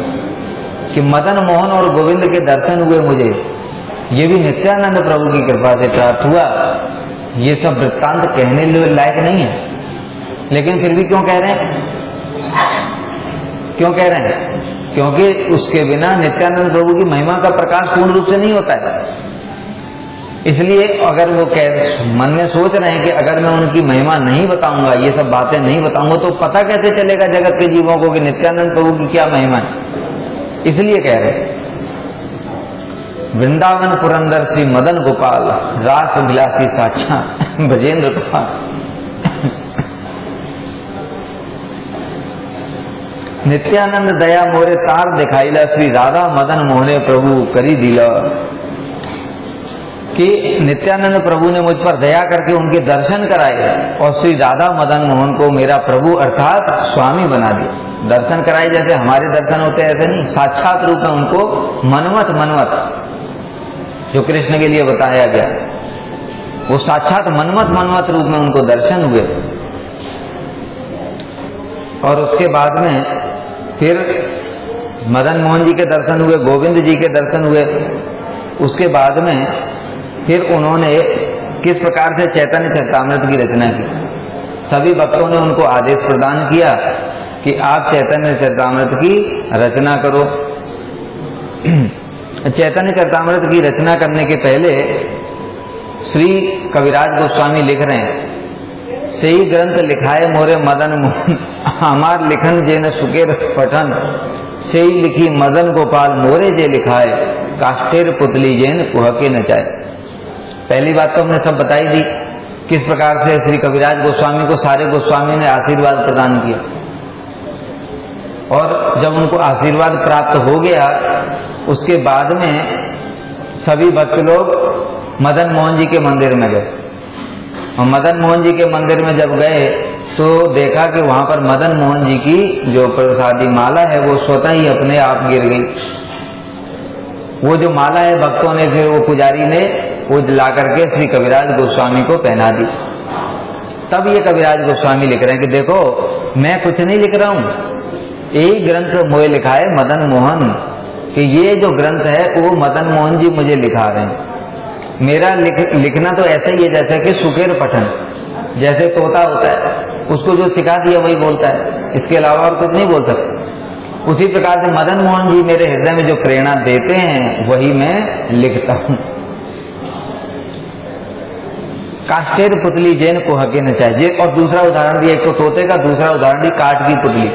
कि मदन मोहन और गोविंद के दर्शन हुए मुझे, ये भी नित्यानंद प्रभु की कृपा से प्राप्त हुआ। ये सब वृत्तांत कहने लायक नहीं है, लेकिन फिर भी क्यों कह रहे हैं? क्यों कह रहे हैं? क्योंकि उसके बिना नित्यानंद प्रभु की महिमा का प्रकाश पूर्ण रूप से नहीं होता है। इसलिए अगर वो मन में सोच रहे हैं कि अगर मैं उनकी महिमा नहीं बताऊंगा, ये सब बातें नहीं बताऊंगा, तो पता कैसे चलेगा जगत के जीवों को कि नित्यानंद प्रभु की क्या महिमा है? इसलिए कह रहे हैं वृंदावन पुरंदर श्री मदन गोपाल रास विलासी साक्षात ब्रजेंद्र गोपाल। नित्यानंद दया मोरे तार दिखाईला, श्री राधा मदन मोहने प्रभु करी दिला। कि नित्यानंद प्रभु ने मुझ पर दया करके उनके दर्शन कराए और श्री राधा मदन मोहन को मेरा प्रभु अर्थात स्वामी बना दिया। दर्शन कराए जैसे हमारे दर्शन होते हैं ऐसे नहीं, साक्षात रूप में उनको मनमत जो कृष्ण के लिए बताया गया, वो साक्षात मनमत रूप में उनको दर्शन हुए। और उसके बाद में फिर मदन मोहन जी के दर्शन हुए, गोविंद जी के दर्शन हुए। उसके बाद में फिर उन्होंने किस प्रकार से चैतन्य चरितामृत की रचना की। सभी भक्तों ने उनको आदेश प्रदान किया कि आप चैतन्य चरितामृत की रचना करो। चैतन्य चरितामृत की रचना करने के पहले श्री कविराज गोस्वामी लिख रहे हैं, सही ग्रंथ लिखाए मोरे मदन मोहन, हमार लिखन जे न सुकेर पठन, सही लिखी मदन गोपाल मोरे जे लिखाए, काष्ठेर पुतली जेन कुहके नचाए। पहली बात तो हमने सब बताई दी, किस प्रकार से श्री कविराज गोस्वामी को सारे गोस्वामी ने आशीर्वाद प्रदान किया। और जब उनको आशीर्वाद प्राप्त हो गया, उसके बाद में सभी भक्त लोग मदन मोहन जी के मंदिर में गए। और मदन मोहन जी के मंदिर में जब गए तो देखा कि वहां पर मदन मोहन जी की जो प्रसादी माला है वो स्वतः ही अपने आप गिर गई। वो जो माला है भक्तों ने, फिर वो पुजारी ने वो ला करके श्री कविराज गोस्वामी को पहना दी। तब ये कविराज गोस्वामी लिख रहे हैं कि देखो मैं कुछ नहीं लिख रहा हूं, यही ग्रंथ मोए लिखा है मदन मोहन, कि ये जो ग्रंथ है वो मदन मोहन जी मुझे लिखा रहे हैं। मेरा लिखना तो ऐसा ही है जैसे कि सुकेर पठन, जैसे तोता होता है उसको जो सिखा दिया वही बोलता है, इसके अलावा और कुछ नहीं बोल सकता। उसी प्रकार से मदन मोहन जी मेरे हृदय में जो प्रेरणा देते हैं वही मैं लिखता हूं। काष्ठेर पुतली जैन को हके न चाहिए। और दूसरा उदाहरण दिया, एक तो तोते का, दूसरा उदाहरण दी काठ की पुतली।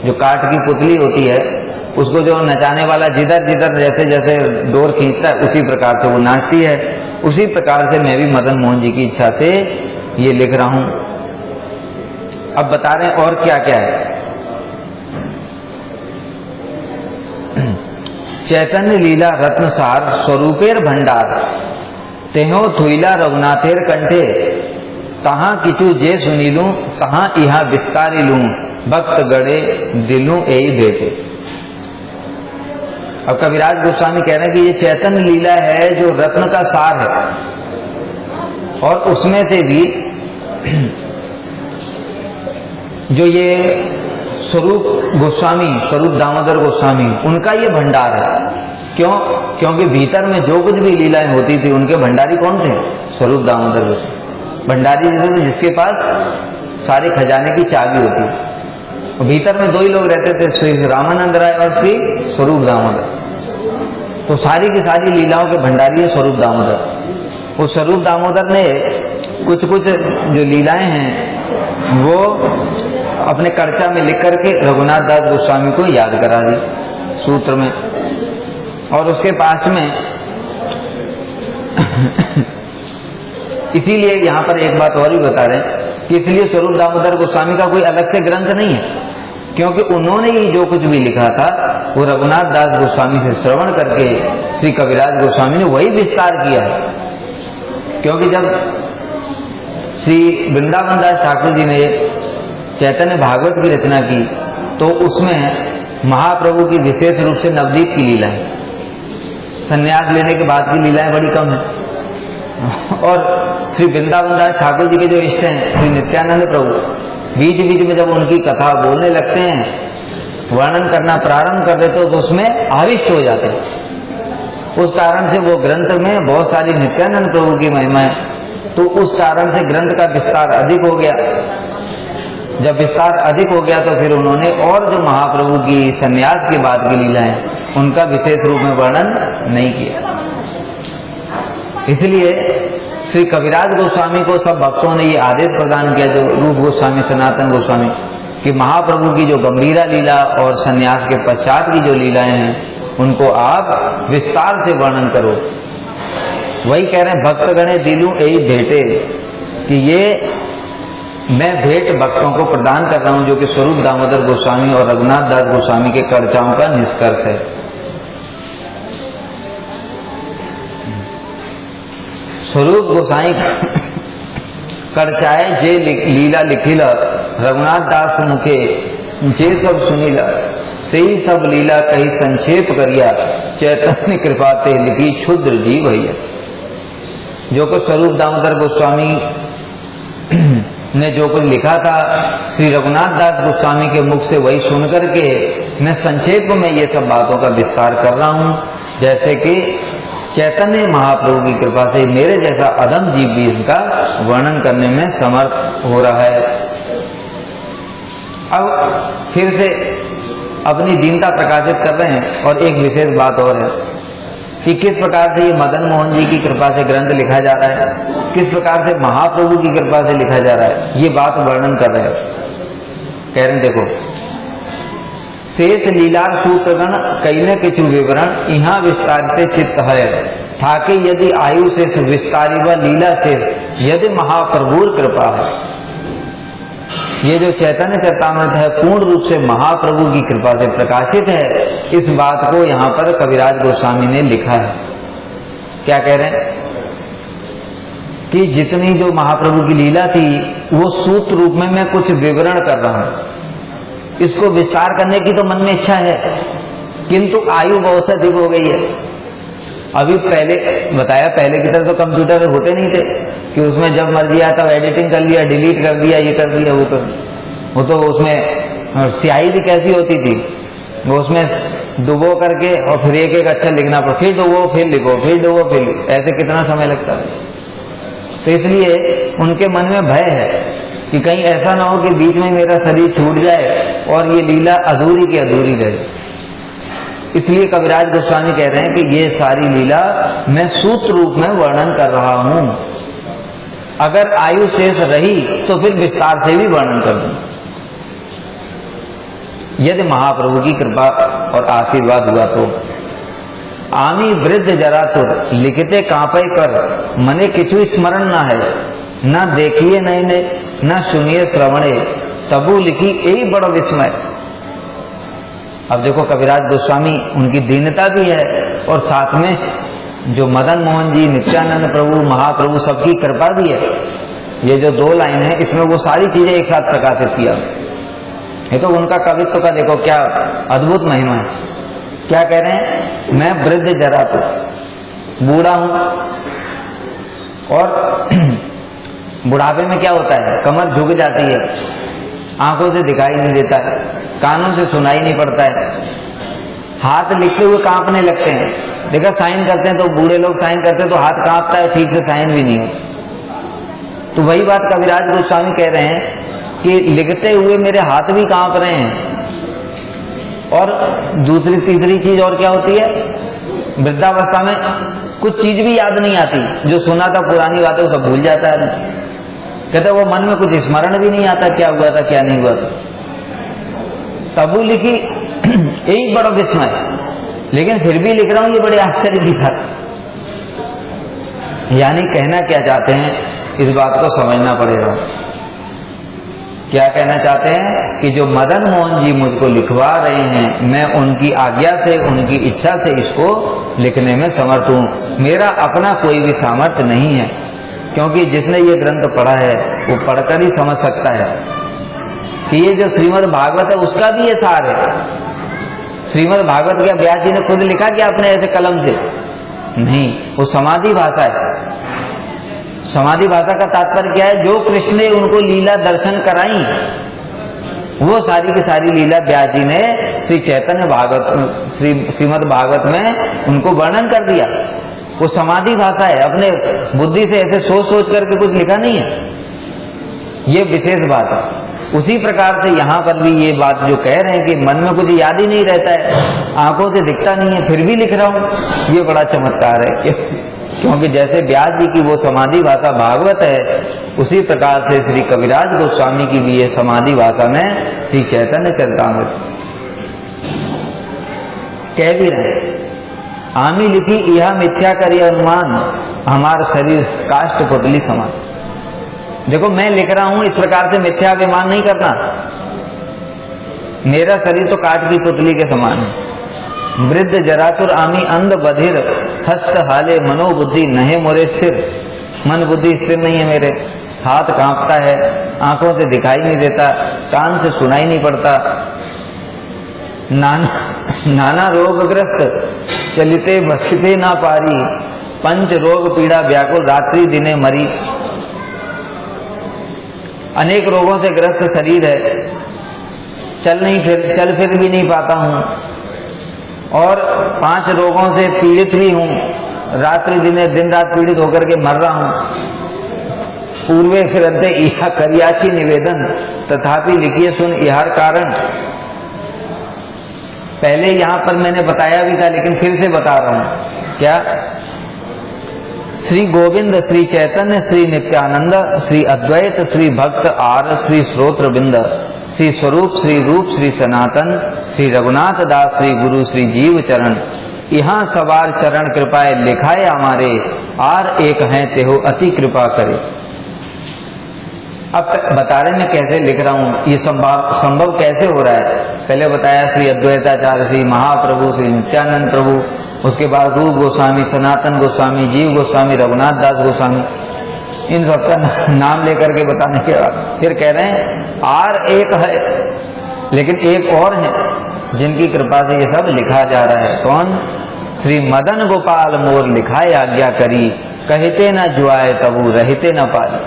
जो काठ की पुतली होती है उसको जो नचाने वाला जिधर जिधर जैसे जैसे डोर खींचता है उसी प्रकार से वो नाचती है। उसी प्रकार से मैं भी मदन मोहन जी की इच्छा से ये लिख रहा हूं। अब बता रहे हैं और क्या क्या है। चैतन्य लीला रत्नसार स्वरूपेर भंडार, तेहो थुईला रघुनाथेर कंठे, कहाँ किचु जे सुनीलू कहाँ इहा विस्तारी लूं, भक्त गड़े दिलू यही भेटे। अब कविराज गोस्वामी कह रहे हैं कि ये चैतन्य लीला है जो रत्न का सार है, और उसमें से भी जो ये स्वरूप गोस्वामी, स्वरूप दामोदर गोस्वामी, उनका ये भंडार है। क्यों? क्योंकि भीतर में जो कुछ भी लीलाएं होती थी उनके भंडारी कौन थे? स्वरूप दामोदर गोस्वामी। भंडारी जिसके पास सारे खजाने की चाबी होती है। भीतर में दो ही लोग रहते थे, श्री रामानंद राय और श्री स्वरूप दामोदर। तो सारी की सारी लीलाओं के भंडारी है स्वरूप दामोदर। वो स्वरूप दामोदर ने कुछ कुछ जो लीलाएं हैं वो अपने कर्चा में लिख करके रघुनाथ दास गोस्वामी को याद करा दी सूत्र में। और उसके पास में इसीलिए यहाँ पर एक बात और भी बता रहे हैं कि इसलिए स्वरूप दामोदर गोस्वामी का कोई अलग से ग्रंथ नहीं है, क्योंकि उन्होंने ही जो कुछ भी लिखा था वो रघुनाथ दास गोस्वामी से श्रवण करके श्री कविराज गोस्वामी ने वही विस्तार किया है। क्योंकि जब श्री वृंदावन दास ठाकुर जी ने चैतन्य भागवत की रचना की तो उसमें महाप्रभु की विशेष रूप से नवदीप की लीला है, संन्यास लेने के बाद की लीलाएं बड़ी कम है। और श्री वृंदावन दास ठाकुर जी के जो इष्ट हैं श्री नित्यानंद प्रभु, बीच बीच में जब उनकी कथा बोलने लगते हैं, वर्णन करना प्रारंभ कर देते तो उसमें आविष्ट हो जाते हैं। उस कारण से वो ग्रंथ में बहुत सारी नित्यानंद प्रभु की महिमा है, तो उस कारण से ग्रंथ का विस्तार अधिक हो गया। जब विस्तार अधिक हो गया तो फिर उन्होंने और जो महाप्रभु की संन्यास के बाद की लीला है उनका विशेष रूप में वर्णन नहीं किया। इसलिए श्री कविराज गोस्वामी को सब भक्तों ने ये आदेश प्रदान किया, जो रूप गोस्वामी सनातन गोस्वामी, कि महाप्रभु की जो गंभीरा लीला और संन्यास के पश्चात की जो लीलाएं हैं उनको आप विस्तार से वर्णन करो। वही कह रहे हैं भक्तगणे दिलू यही भेंटे, कि ये मैं भेंट भक्तों को प्रदान कर रहा हूं जो कि स्वरूप दामोदर गोस्वामी और रघुनाथ दास गोस्वामी के कर्चाओं का निष्कर्ष है। स्वरूप गोसाई करचाए जे लीला लिखिला, रघुनाथ दास मुखे जे सब सुनीला, सही सब लीला कही संक्षेप करिया, चैतन्य कृपा ते लिखी क्षुद्र जीव भैया। जो कुछ स्वरूप दामोदर गोस्वामी ने जो कुछ लिखा था श्री रघुनाथ दास गोस्वामी के मुख से वही सुन करके मैं संक्षेप में ये सब बातों का विस्तार कर रहा हूं, जैसे कि चैतन्य महाप्रभु की कृपा से मेरे जैसा अदम जीव भी इनका वर्णन करने में समर्थ हो रहा है। अब फिर से अपनी दीनता प्रकाशित कर रहे हैं। और एक विशेष बात और है कि किस प्रकार से ये मदन मोहन जी की कृपा से ग्रंथ लिखा जा रहा है, किस प्रकार से महाप्रभु की कृपा से लिखा जा रहा है, ये बात वर्णन कर रहे हैं। कह रहे हैं देखो, शेष लीलार सूत्रगण कैने किचु विवरण यहाँ विस्तारित चित्त है, ठाके यदि आयु शेष विस्तारी व लीला शेष यदि महाप्रभुर कृपा है। ये जो चैतन्य चरितामृत है पूर्ण रूप से महाप्रभु की कृपा से प्रकाशित है, इस बात को यहाँ पर कविराज गोस्वामी ने लिखा है। क्या कह रहे हैं कि जितनी जो महाप्रभु की लीला थी वो सूत्र रूप में मैं कुछ विवरण कर रहा हूं। इसको विस्तार करने की तो मन में इच्छा है, किंतु आयु बहुत अधिक हो गई है। अभी पहले बताया, पहले की तरह तो कंप्यूटर होते नहीं थे कि उसमें जब मर्जी आया तब एडिटिंग कर लिया, डिलीट कर दिया, ये कर दिया, वो तो उसमें स्याही भी कैसी होती थी, वो उसमें डुबो करके और फिर एक एक अक्षर लिखना पड़ा, फिर डुबो फिर लिखो, फिर डुबो फिर, ऐसे कितना समय लगता है। तो इसलिए उनके मन में भय है कि कहीं ऐसा ना हो कि बीच में मेरा शरीर छूट जाए और ये लीला अधूरी की अधूरी रहे। इसलिए कविराज गोस्वामी कह रहे हैं कि ये सारी लीला मैं सूत्र रूप में वर्णन कर रहा हूं, अगर आयु शेष रही तो फिर विस्तार से भी वर्णन कर दूं, यदि महाप्रभु की कृपा और आशीर्वाद हुआ तो। आमी वृद्ध जरा तुर लिखते कांपे कर, मने किचु स्मरण ना है, न देखिए नैने न सुनिए श्रवणे, तबु लिखी यही बड़ा विस्मय। अब देखो कविराज गोस्वामी उनकी दीनता भी है और साथ में जो मदन मोहन जी, नित्यानंद प्रभु, महाप्रभु सबकी कृपा भी है। ये जो दो लाइन है इसमें वो सारी चीजें एक साथ प्रकाशित किया। ये तो उनका कवित्व का देखो क्या अद्भुत महिमा है। क्या कह रहे हैं, मैं वृद्ध जरा तो बूढ़ा हूं, और बुढ़ापे में क्या होता है, कमर झुक जाती है, आंखों से दिखाई नहीं देता है, कानों से सुनाई नहीं पड़ता है, हाथ लिखते हुए कांपने लगते हैं। देखा साइन करते हैं तो बूढ़े लोग साइन करते हैं तो हाथ कांपता है, ठीक से साइन भी नहीं हो। तो वही बात कविराज गोस्वामी कह रहे हैं कि लिखते हुए मेरे हाथ भी कांप रहे हैं। और दूसरी तीसरी चीज और क्या होती है, वृद्धावस्था में कुछ चीज भी याद नहीं आती, जो सुना था पुरानी बातें सब भूल जाता है। कहते वो मन में कुछ स्मरण भी नहीं आता क्या हुआ था क्या नहीं हुआ था। तब वो लिखी यही बड़ा विस्मय, लेकिन फिर भी लिख रहा हूं ये बड़े आश्चर्य की था। यानी कहना क्या चाहते हैं इस बात को समझना पड़ेगा। क्या कहना चाहते हैं कि जो मदन मोहन जी मुझको लिखवा रहे हैं, मैं उनकी आज्ञा से उनकी इच्छा से इसको लिखने में समर्थ हूं। मेरा अपना कोई भी सामर्थ्य नहीं है, क्योंकि जिसने ये ग्रंथ पढ़ा है वो पढ़कर ही समझ सकता है कि ये जो श्रीमद् भागवत है उसका भी ये सार है। श्रीमद् भागवत क्या व्यास जी ने खुद लिखा क्या अपने ऐसे कलम से? नहीं, वो समाधि भाषा है। समाधि भाषा का तात्पर्य क्या है? जो कृष्ण ने उनको लीला दर्शन कराई वो सारी की सारी लीला व्यास जी ने श्री चैतन्य भागवत श्रीमद् भागवत में उनको वर्णन कर दिया। वो समाधि भाषा है, अपने बुद्धि से ऐसे सोच सोच करके कुछ लिखा नहीं है। ये विशेष बात है। उसी प्रकार से यहाँ पर भी ये बात जो कह रहे हैं कि मन में कुछ याद ही नहीं रहता है, आंखों से दिखता नहीं है, फिर भी लिख रहा हूं, ये बड़ा चमत्कार है। क्योंकि जैसे व्यास जी की वो समाधि भाषा भागवत है, उसी प्रकार से श्री कविराज गोस्वामी की भी ये समाधि भाषा में श्री चैतन्य चरितामृत कह भी रहे। आमी लिखी यह मिथ्या करी अनुमान, हमारा शरीर काष्ठ पुतली समान। देखो मैं लिख रहा हूं इस प्रकार से मिथ्या अभिमान नहीं करना। मेरा शरीर तो काठ की पुतली के समान है। वृद्ध जरासुर आमी अंध बधिर, हस्त हाले मनोबुद्धि नहे मोरे स्थिर। मन बुद्धि स्थिर नहीं है मेरे, हाथ कांपता है, आंखों से दिखाई नहीं देता, कान से सुनाई नहीं पड़ता। नाना रोगग्रस्त चलिते बसते ना पारी, पंच रोग पीड़ा व्याकुल रात्रि दिने मरी। अनेक रोगों से ग्रस्त शरीर है, चल फिर भी नहीं पाता हूं, और 5 रोगों से पीड़ित भी हूं, रात्रि दिन रात पीड़ित होकर के मर रहा हूं। पूर्वे श्रद्धे यह करियाची निवेदन, तथापि लिखिए सुन यहार कारण। पहले यहां पर मैंने बताया भी था, लेकिन फिर से बता रहा हूं। क्या? श्री गोविंद, श्री चैतन्य, श्री नित्यानंद, श्री अद्वैत, श्री भक्त आर, श्री श्रोत्र बिंद, श्री स्वरूप, श्री रूप, श्री सनातन, श्री रघुनाथ दास, श्री गुरु, श्री जीव चरण। यहाँ सवार चरण कृपाए लिखाए हमारे, आर एक हैं तेहो अति कृपा करे। अब बता रहे मैं कैसे लिख रहा हूं, ये संभव कैसे हो रहा है। पहले बताया श्री अद्वैताचार्य, श्री महाप्रभु, श्री नित्यानंद प्रभु, उसके बाद रूप गोस्वामी, सनातन गोस्वामी, जीव गोस्वामी, रघुनाथ दास गोस्वामी, इन सबका नाम लेकर के बताने के बाद फिर कह रहे हैं आर एक है, लेकिन एक और है जिनकी कृपा से ये सब लिखा जा रहा है। कौन? श्री मदन गोपाल मोर लिखाए आज्ञा करी, कहते न जुआए तबु रहते न पारी।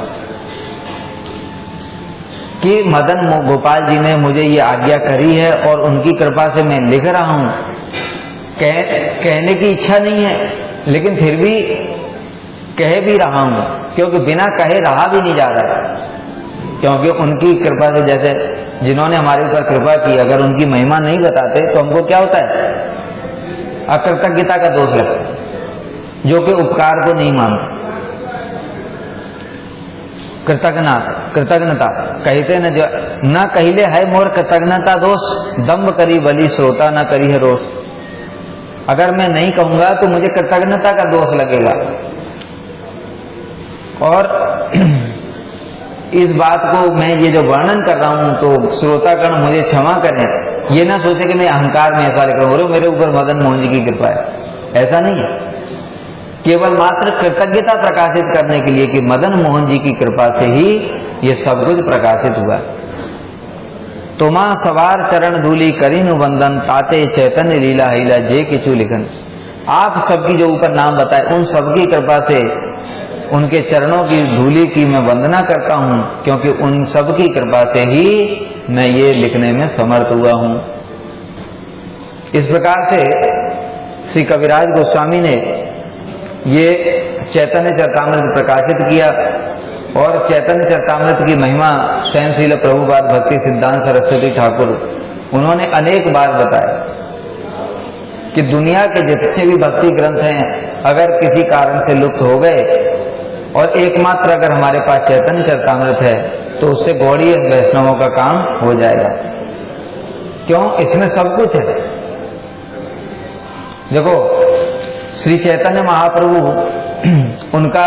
कि मदन गोपाल जी ने मुझे ये आज्ञा करी है और उनकी कृपा से मैं लिख रहा हूं। कहने की इच्छा नहीं है, लेकिन फिर भी कह भी रहा हूं, क्योंकि बिना कहे रहा भी नहीं जा रहा है। क्योंकि उनकी कृपा से, जैसे जिन्होंने हमारे ऊपर कृपा की, अगर उनकी महिमा नहीं बताते तो हमको क्या होता है? अकृतज्ञता का दोष लगता है, जो कि उपकार को नहीं मानते। कृतज्ञता कहते न जो न कहले है मोर कृतज्ञता दोष, दम्भ करी बलि श्रोता न करी है रोष। अगर मैं नहीं कहूंगा तो मुझे कृतज्ञता का दोष लगेगा। और इस बात को मैं ये जो वर्णन कर रहा हूं तो श्रोतागण मुझे क्षमा करें, ये ना सोचे कि मैं अहंकार में ऐसा लिख रहा हूं, मेरे ऊपर मदन मोहन जी की कृपा है। ऐसा नहीं है, केवल मात्र कृतज्ञता प्रकाशित करने के लिए कि मदन मोहन जी की कृपा से ही ये सब कुछ प्रकाशित हुआ। तुमा सवार चरण धूली करीनु वंदन, ताते चैतन्य लीला हीला जे किचु लिखन। आप सबकी जो ऊपर नाम बताए उन सबकी कृपा से उनके चरणों की धूली की मैं वंदना करता हूं, क्योंकि उन सबकी कृपा से ही मैं ये लिखने में समर्थ हुआ हूं। इस प्रकार से श्री कविराज गोस्वामी ने ये चैतन्य चरितामृत प्रकाशित किया, और चैतन्य चरितामृत की महिमा स्वयं श्रील प्रभुपाद भक्ति सिद्धांत सरस्वती ठाकुर उन्होंने अनेक बार बताया कि दुनिया के जितने भी भक्ति ग्रंथ हैं, अगर किसी कारण से लुप्त हो गए और एकमात्र अगर हमारे पास चैतन्य चरितामृत है तो उससे गौड़ीय वैष्णवों का काम हो जाएगा। क्यों? इसमें सब कुछ है। देखो श्री चैतन्य महाप्रभु उनका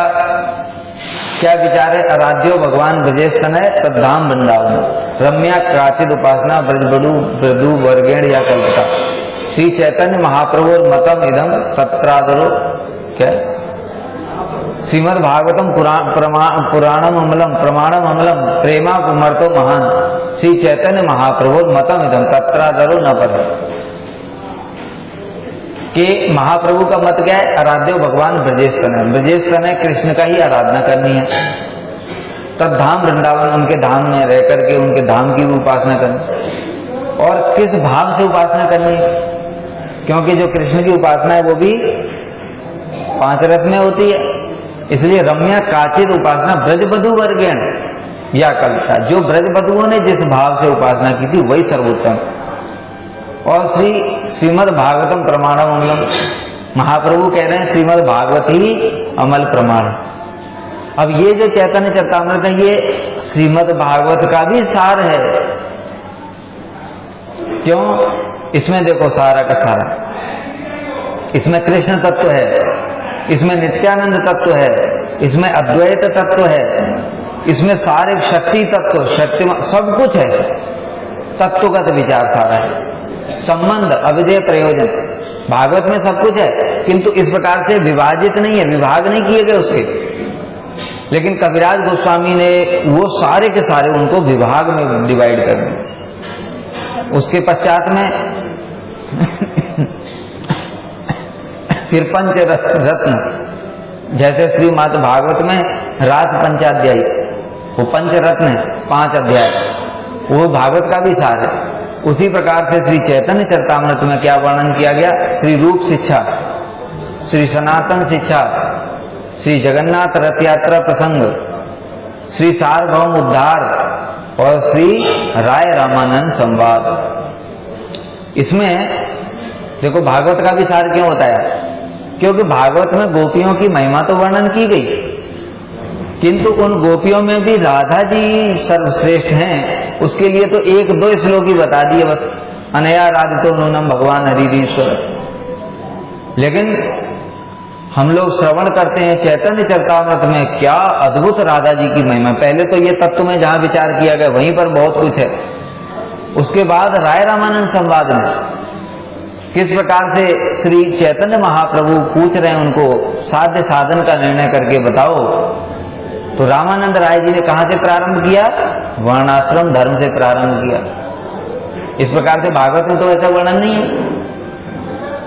क्या विचार है? आराध्यो भगवान ब्रजेश तनय तद्धाम वृंदावन रम्या प्राचित उपासना ब्रजबडू ब्रदु वर्गेण या कल्पता। श्री चैतन्य महाप्रभु मतम इदम तत्रादरो क्या श्रीमद् भागवतम पुराणम अमलम प्रमाणम अमलम प्रेमा कुमर्तो महान। श्री चैतन्य महाप्रभु मतम इदम तत्रादरो न पद कि महाप्रभु का मत क्या है? आराध्यो भगवान ब्रजेश तनय, ब्रजेश तनय कृष्ण का ही आराधना करनी है। तद्धाम वृंदावन, उनके धाम में रह करके उनके धाम की भी उपासना करनी। और किस भाव से उपासना करनी है? क्योंकि जो कृष्ण की उपासना है वो भी 5 रस में होती है। इसलिए रम्या काचित उपासना ब्रजबधु वर्गेण या कल्पता, जो ब्रजबधुओं ने जिस भाव से उपासना की थी वही सर्वोत्तम। और श्रीमद् भागवतम प्रमाणम अमलम, महाप्रभु कह रहे हैं श्रीमद् भागवत ही अमल प्रमाण। अब ये जो चैतन्य चरितामृत है ये श्रीमद् भागवत का भी सार है। क्यों? इसमें देखो सारा का सारा, इसमें कृष्ण तत्व है, इसमें नित्यानंद तत्व है, इसमें अद्वैत तत्व है, इसमें सारे शक्ति तत्व, शक्ति सब कुछ है। तत्वगत विचार सारा है, संबंध अविधेय प्रयोजन, भागवत में सब कुछ है, किंतु इस प्रकार से विभाजित नहीं है, विभाग नहीं किए गए उसके। लेकिन कविराज गोस्वामी ने वो सारे के सारे उनको विभाग में डिवाइड कर दिए। उसके पश्चात में फिर पंच रत्न, जैसे श्रीमद् भागवत में रास पंचाध्यायी, वो पंच रत्न है 5 अध्याय, वो भागवत का भी सार है। उसी प्रकार से श्री चैतन्य चरितामृत में क्या वर्णन किया गया? श्री रूप शिक्षा, श्री सनातन शिक्षा, श्री जगन्नाथ रथ यात्रा प्रसंग, श्री सार्वभौम उद्धार और श्री राय रामानंद संवाद। इसमें देखो भागवत का भी सार क्यों होता है? क्योंकि भागवत में गोपियों की महिमा तो वर्णन की गई, किंतु उन गोपियों में भी राधा जी सर्वश्रेष्ठ हैं, उसके लिए तो 1-2 श्लोक ही बता दिए बस, अनया राधितो नूनम भगवान हरिधीश्वर। लेकिन हम लोग श्रवण करते हैं चैतन्य चरितामृत में क्या अद्भुत राधा जी की महिमा। पहले तो ये तत्व में जहां विचार किया गया वहीं पर बहुत कुछ है। उसके बाद राय रामानंद संवाद में किस प्रकार से श्री चैतन्य महाप्रभु पूछ रहे हैं उनको साध्य साधन का निर्णय करके बताओ, तो रामानंद राय जी ने कहां से प्रारंभ किया? वर्णाश्रम धर्म से प्रारंभ किया। इस प्रकार से भागवत में तो ऐसा वर्णन नहीं है,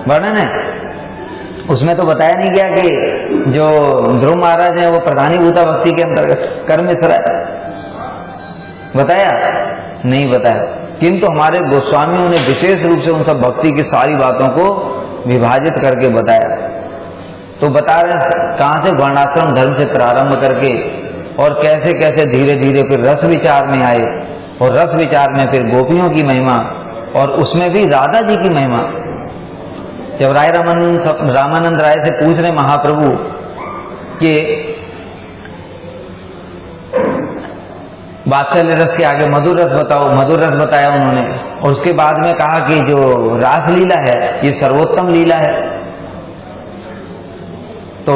वर्णन है उसमें तो बताया नहीं गया कि जो ध्रुव महाराज हैं वो प्रधानीभूता भक्ति के अंतर्गत कर्म मिश्रा है, बताया नहीं बताया। किंतु हमारे गोस्वामियों ने विशेष रूप से उन सब भक्ति की सारी बातों को विभाजित करके बताया। तो बता रहे कहां से? वर्णाश्रम धर्म से प्रारंभ करके और कैसे कैसे धीरे धीरे फिर रस विचार में आए, और रस विचार में फिर गोपियों की महिमा, और उसमें भी राधा जी की महिमा। जब रामानंद राय से पूछ रहे महाप्रभु कि वात्सल्य रस के आगे मधुर रस बताओ, मधुर रस बताया उन्होंने, और उसके बाद में कहा कि जो रास लीला है ये सर्वोत्तम लीला है। तो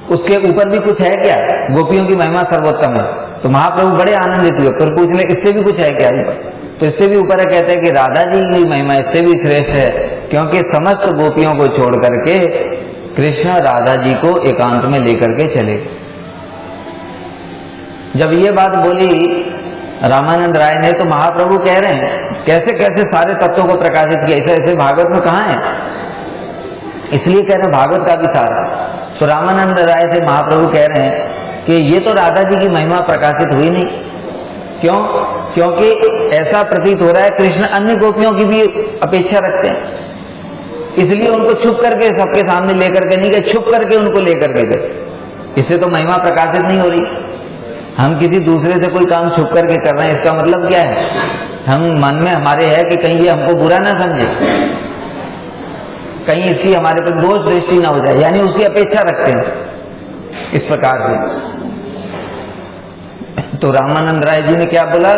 उसके ऊपर भी कुछ है क्या? गोपियों की महिमा सर्वोत्तम है। तो महाप्रभु बड़े आनंदित हुए, फिर पूछ ले इससे भी कुछ है क्या ऊपर? तो इससे भी ऊपर है, कहते हैं कि राधा जी की महिमा इससे भी श्रेष्ठ है, क्योंकि समस्त गोपियों को छोड़ करके कृष्ण राधा जी को एकांत में लेकर के चले। जब ये बात बोली रामानंद राय ने, तो महाप्रभु कह रहे हैं कैसे कैसे सारे तत्वों को प्रकाशित किया, ऐसे ऐसे भागवत में कहाँ है? इसलिए कह रहे हैं भागवत का भी सार। तो रामानंद राय से महाप्रभु कह रहे हैं कि ये तो राधा जी की महिमा प्रकाशित हुई नहीं। क्यों? क्योंकि ऐसा प्रतीत हो रहा है कृष्ण अन्य गोपियों की भी अपेक्षा रखते हैं, इसलिए उनको छुप करके सबके सामने लेकर के नहीं गए, छुप करके उनको लेकर के गए। इससे तो महिमा प्रकाशित नहीं हो रही। हम किसी दूसरे से कोई काम छुप करके कर रहे हैं, इसका मतलब क्या है? हम मन में हमारे है कि कहीं ये हमको बुरा ना समझे, कहीं इसकी हमारे पर दोष दृष्टि ना हो जाए, यानी उसकी अपेक्षा रखते हैं। इस प्रकार से। तो रामानंद राय जी ने क्या बोला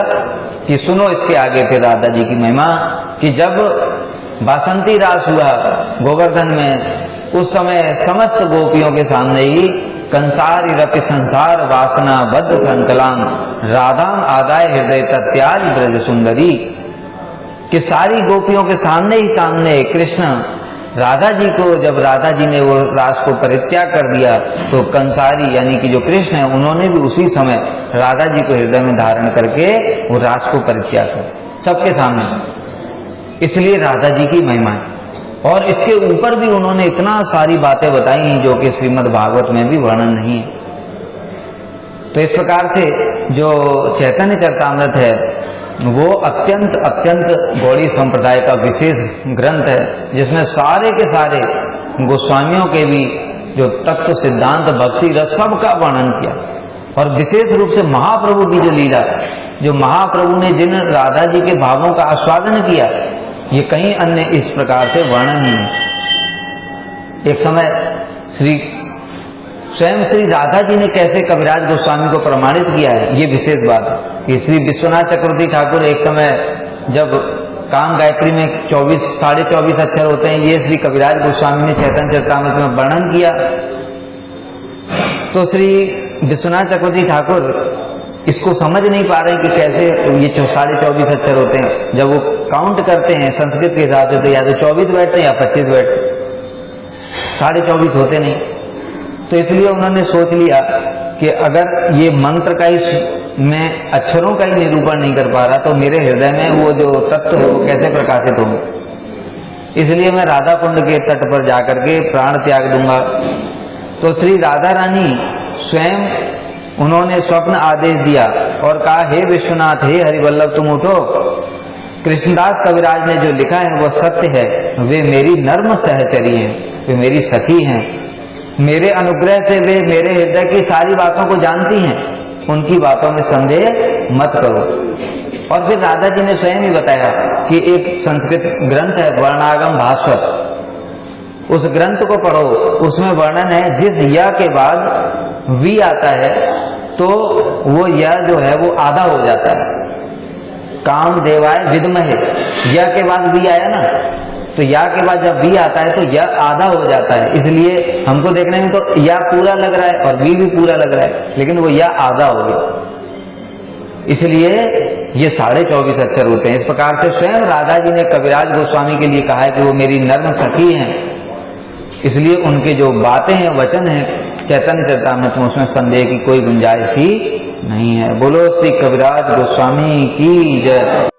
कि सुनो इसके आगे फिर राधा जी की महिमा, कि जब बासंती रास हुआ गोवर्धन में, उस समय समस्त गोपियों के सामने ही कंसारी रपि संसार वासना बद्ध संकलाम राधाम आदाय हृदय तत्याज ब्रज सुंदरी, कि सारी गोपियों के सामने ही सामने कृष्ण राधा जी को, जब राधा जी ने वो रास को परित्याग कर दिया तो कंसारी यानी कि जो कृष्ण है उन्होंने भी उसी समय राधा जी को हृदय में धारण करके वो रास को परित्याग कर सबके सामने। इसलिए राधा जी की महिमा है। और इसके ऊपर भी उन्होंने इतना सारी बातें बताई जो कि श्रीमद् भागवत में भी वर्णन नहीं है। तो इस प्रकार से जो चैतन्य चरितामृत है वो अत्यंत अत्यंत गौड़ी संप्रदाय का विशेष ग्रंथ है, जिसमें सारे के सारे गोस्वामियों के भी जो तत्व सिद्धांत भक्ति रस सबका वर्णन किया। और विशेष रूप से महाप्रभु की जो लीला, जो महाप्रभु ने जिन राधा जी के भावों का आस्वादन किया, ये कहीं अन्य इस प्रकार से वर्णन नहीं है। एक समय स्वयं श्री राधा जी ने कैसे कविराज गोस्वामी को प्रमाणित किया है, ये विशेष बात है कि श्री विश्वनाथ चक्रवर्ती ठाकुर एक समय जब काम गायत्री में 24 अक्षर होते हैं, ये श्री कविराज गोस्वामी ने चैतन्य चरितामृत में वर्णन किया। तो श्री विश्वनाथ चक्रवर्ती ठाकुर इसको समझ नहीं पा रहे कि कैसे ये 24 अक्षर होते हैं। जब वो काउंट करते हैं संस्कृत के हिसाब से तो या तो 24 बैठते हैं या 25 बैठते, 24.5 होते नहीं। तो इसलिए उन्होंने सोच लिया कि अगर ये मंत्र का ही मैं अक्षरों का ही निरूपण नहीं कर पा रहा तो मेरे हृदय में वो जो तत्व है वो कैसे प्रकाशित होंगे। इसलिए मैं राधा कुंड के तट पर जाकर के प्राण त्याग दूंगा। तो श्री राधा रानी स्वयं उन्होंने स्वप्न आदेश दिया और कहा, हे विश्वनाथ, हे हरिवल्लभ, तुम उठो। कृष्णदास कविराज ने जो लिखा है वह सत्य है, वे मेरी नर्म सहचरी हैं, वे मेरी सखी हैं, मेरे अनुग्रह से वे मेरे हृदय की सारी बातों को जानती हैं, उनकी बातों में संदेह मत करो। और फिर राधा जी ने स्वयं ही बताया कि एक संस्कृत ग्रंथ है वर्णागम भास्वत, उस ग्रंथ को पढ़ो, उसमें वर्णन है जिस या के बाद वी आता है तो वो या जो है वो आधा हो जाता है। काम देवाय विद्महे, या के बाद वी आया ना, तो या के बाद जब वी आता है तो या आधा हो जाता है। इसलिए हमको देखने में तो या पूरा लग रहा है और वी भी पूरा लग रहा है, लेकिन वो या आधा हो गया। इसलिए ये 24.5 अक्षर होते हैं। इस प्रकार से स्वयं राधा जी ने कविराज गोस्वामी के लिए कहा है कि वो मेरी नर्म सखी हैं। इसलिए उनके जो बातें हैं, वचन हैं चैतन्य चरितामृत में, उसमें संदेह की कोई गुंजाइश ही नहीं है। बोलो श्री कविराज गोस्वामी की जय।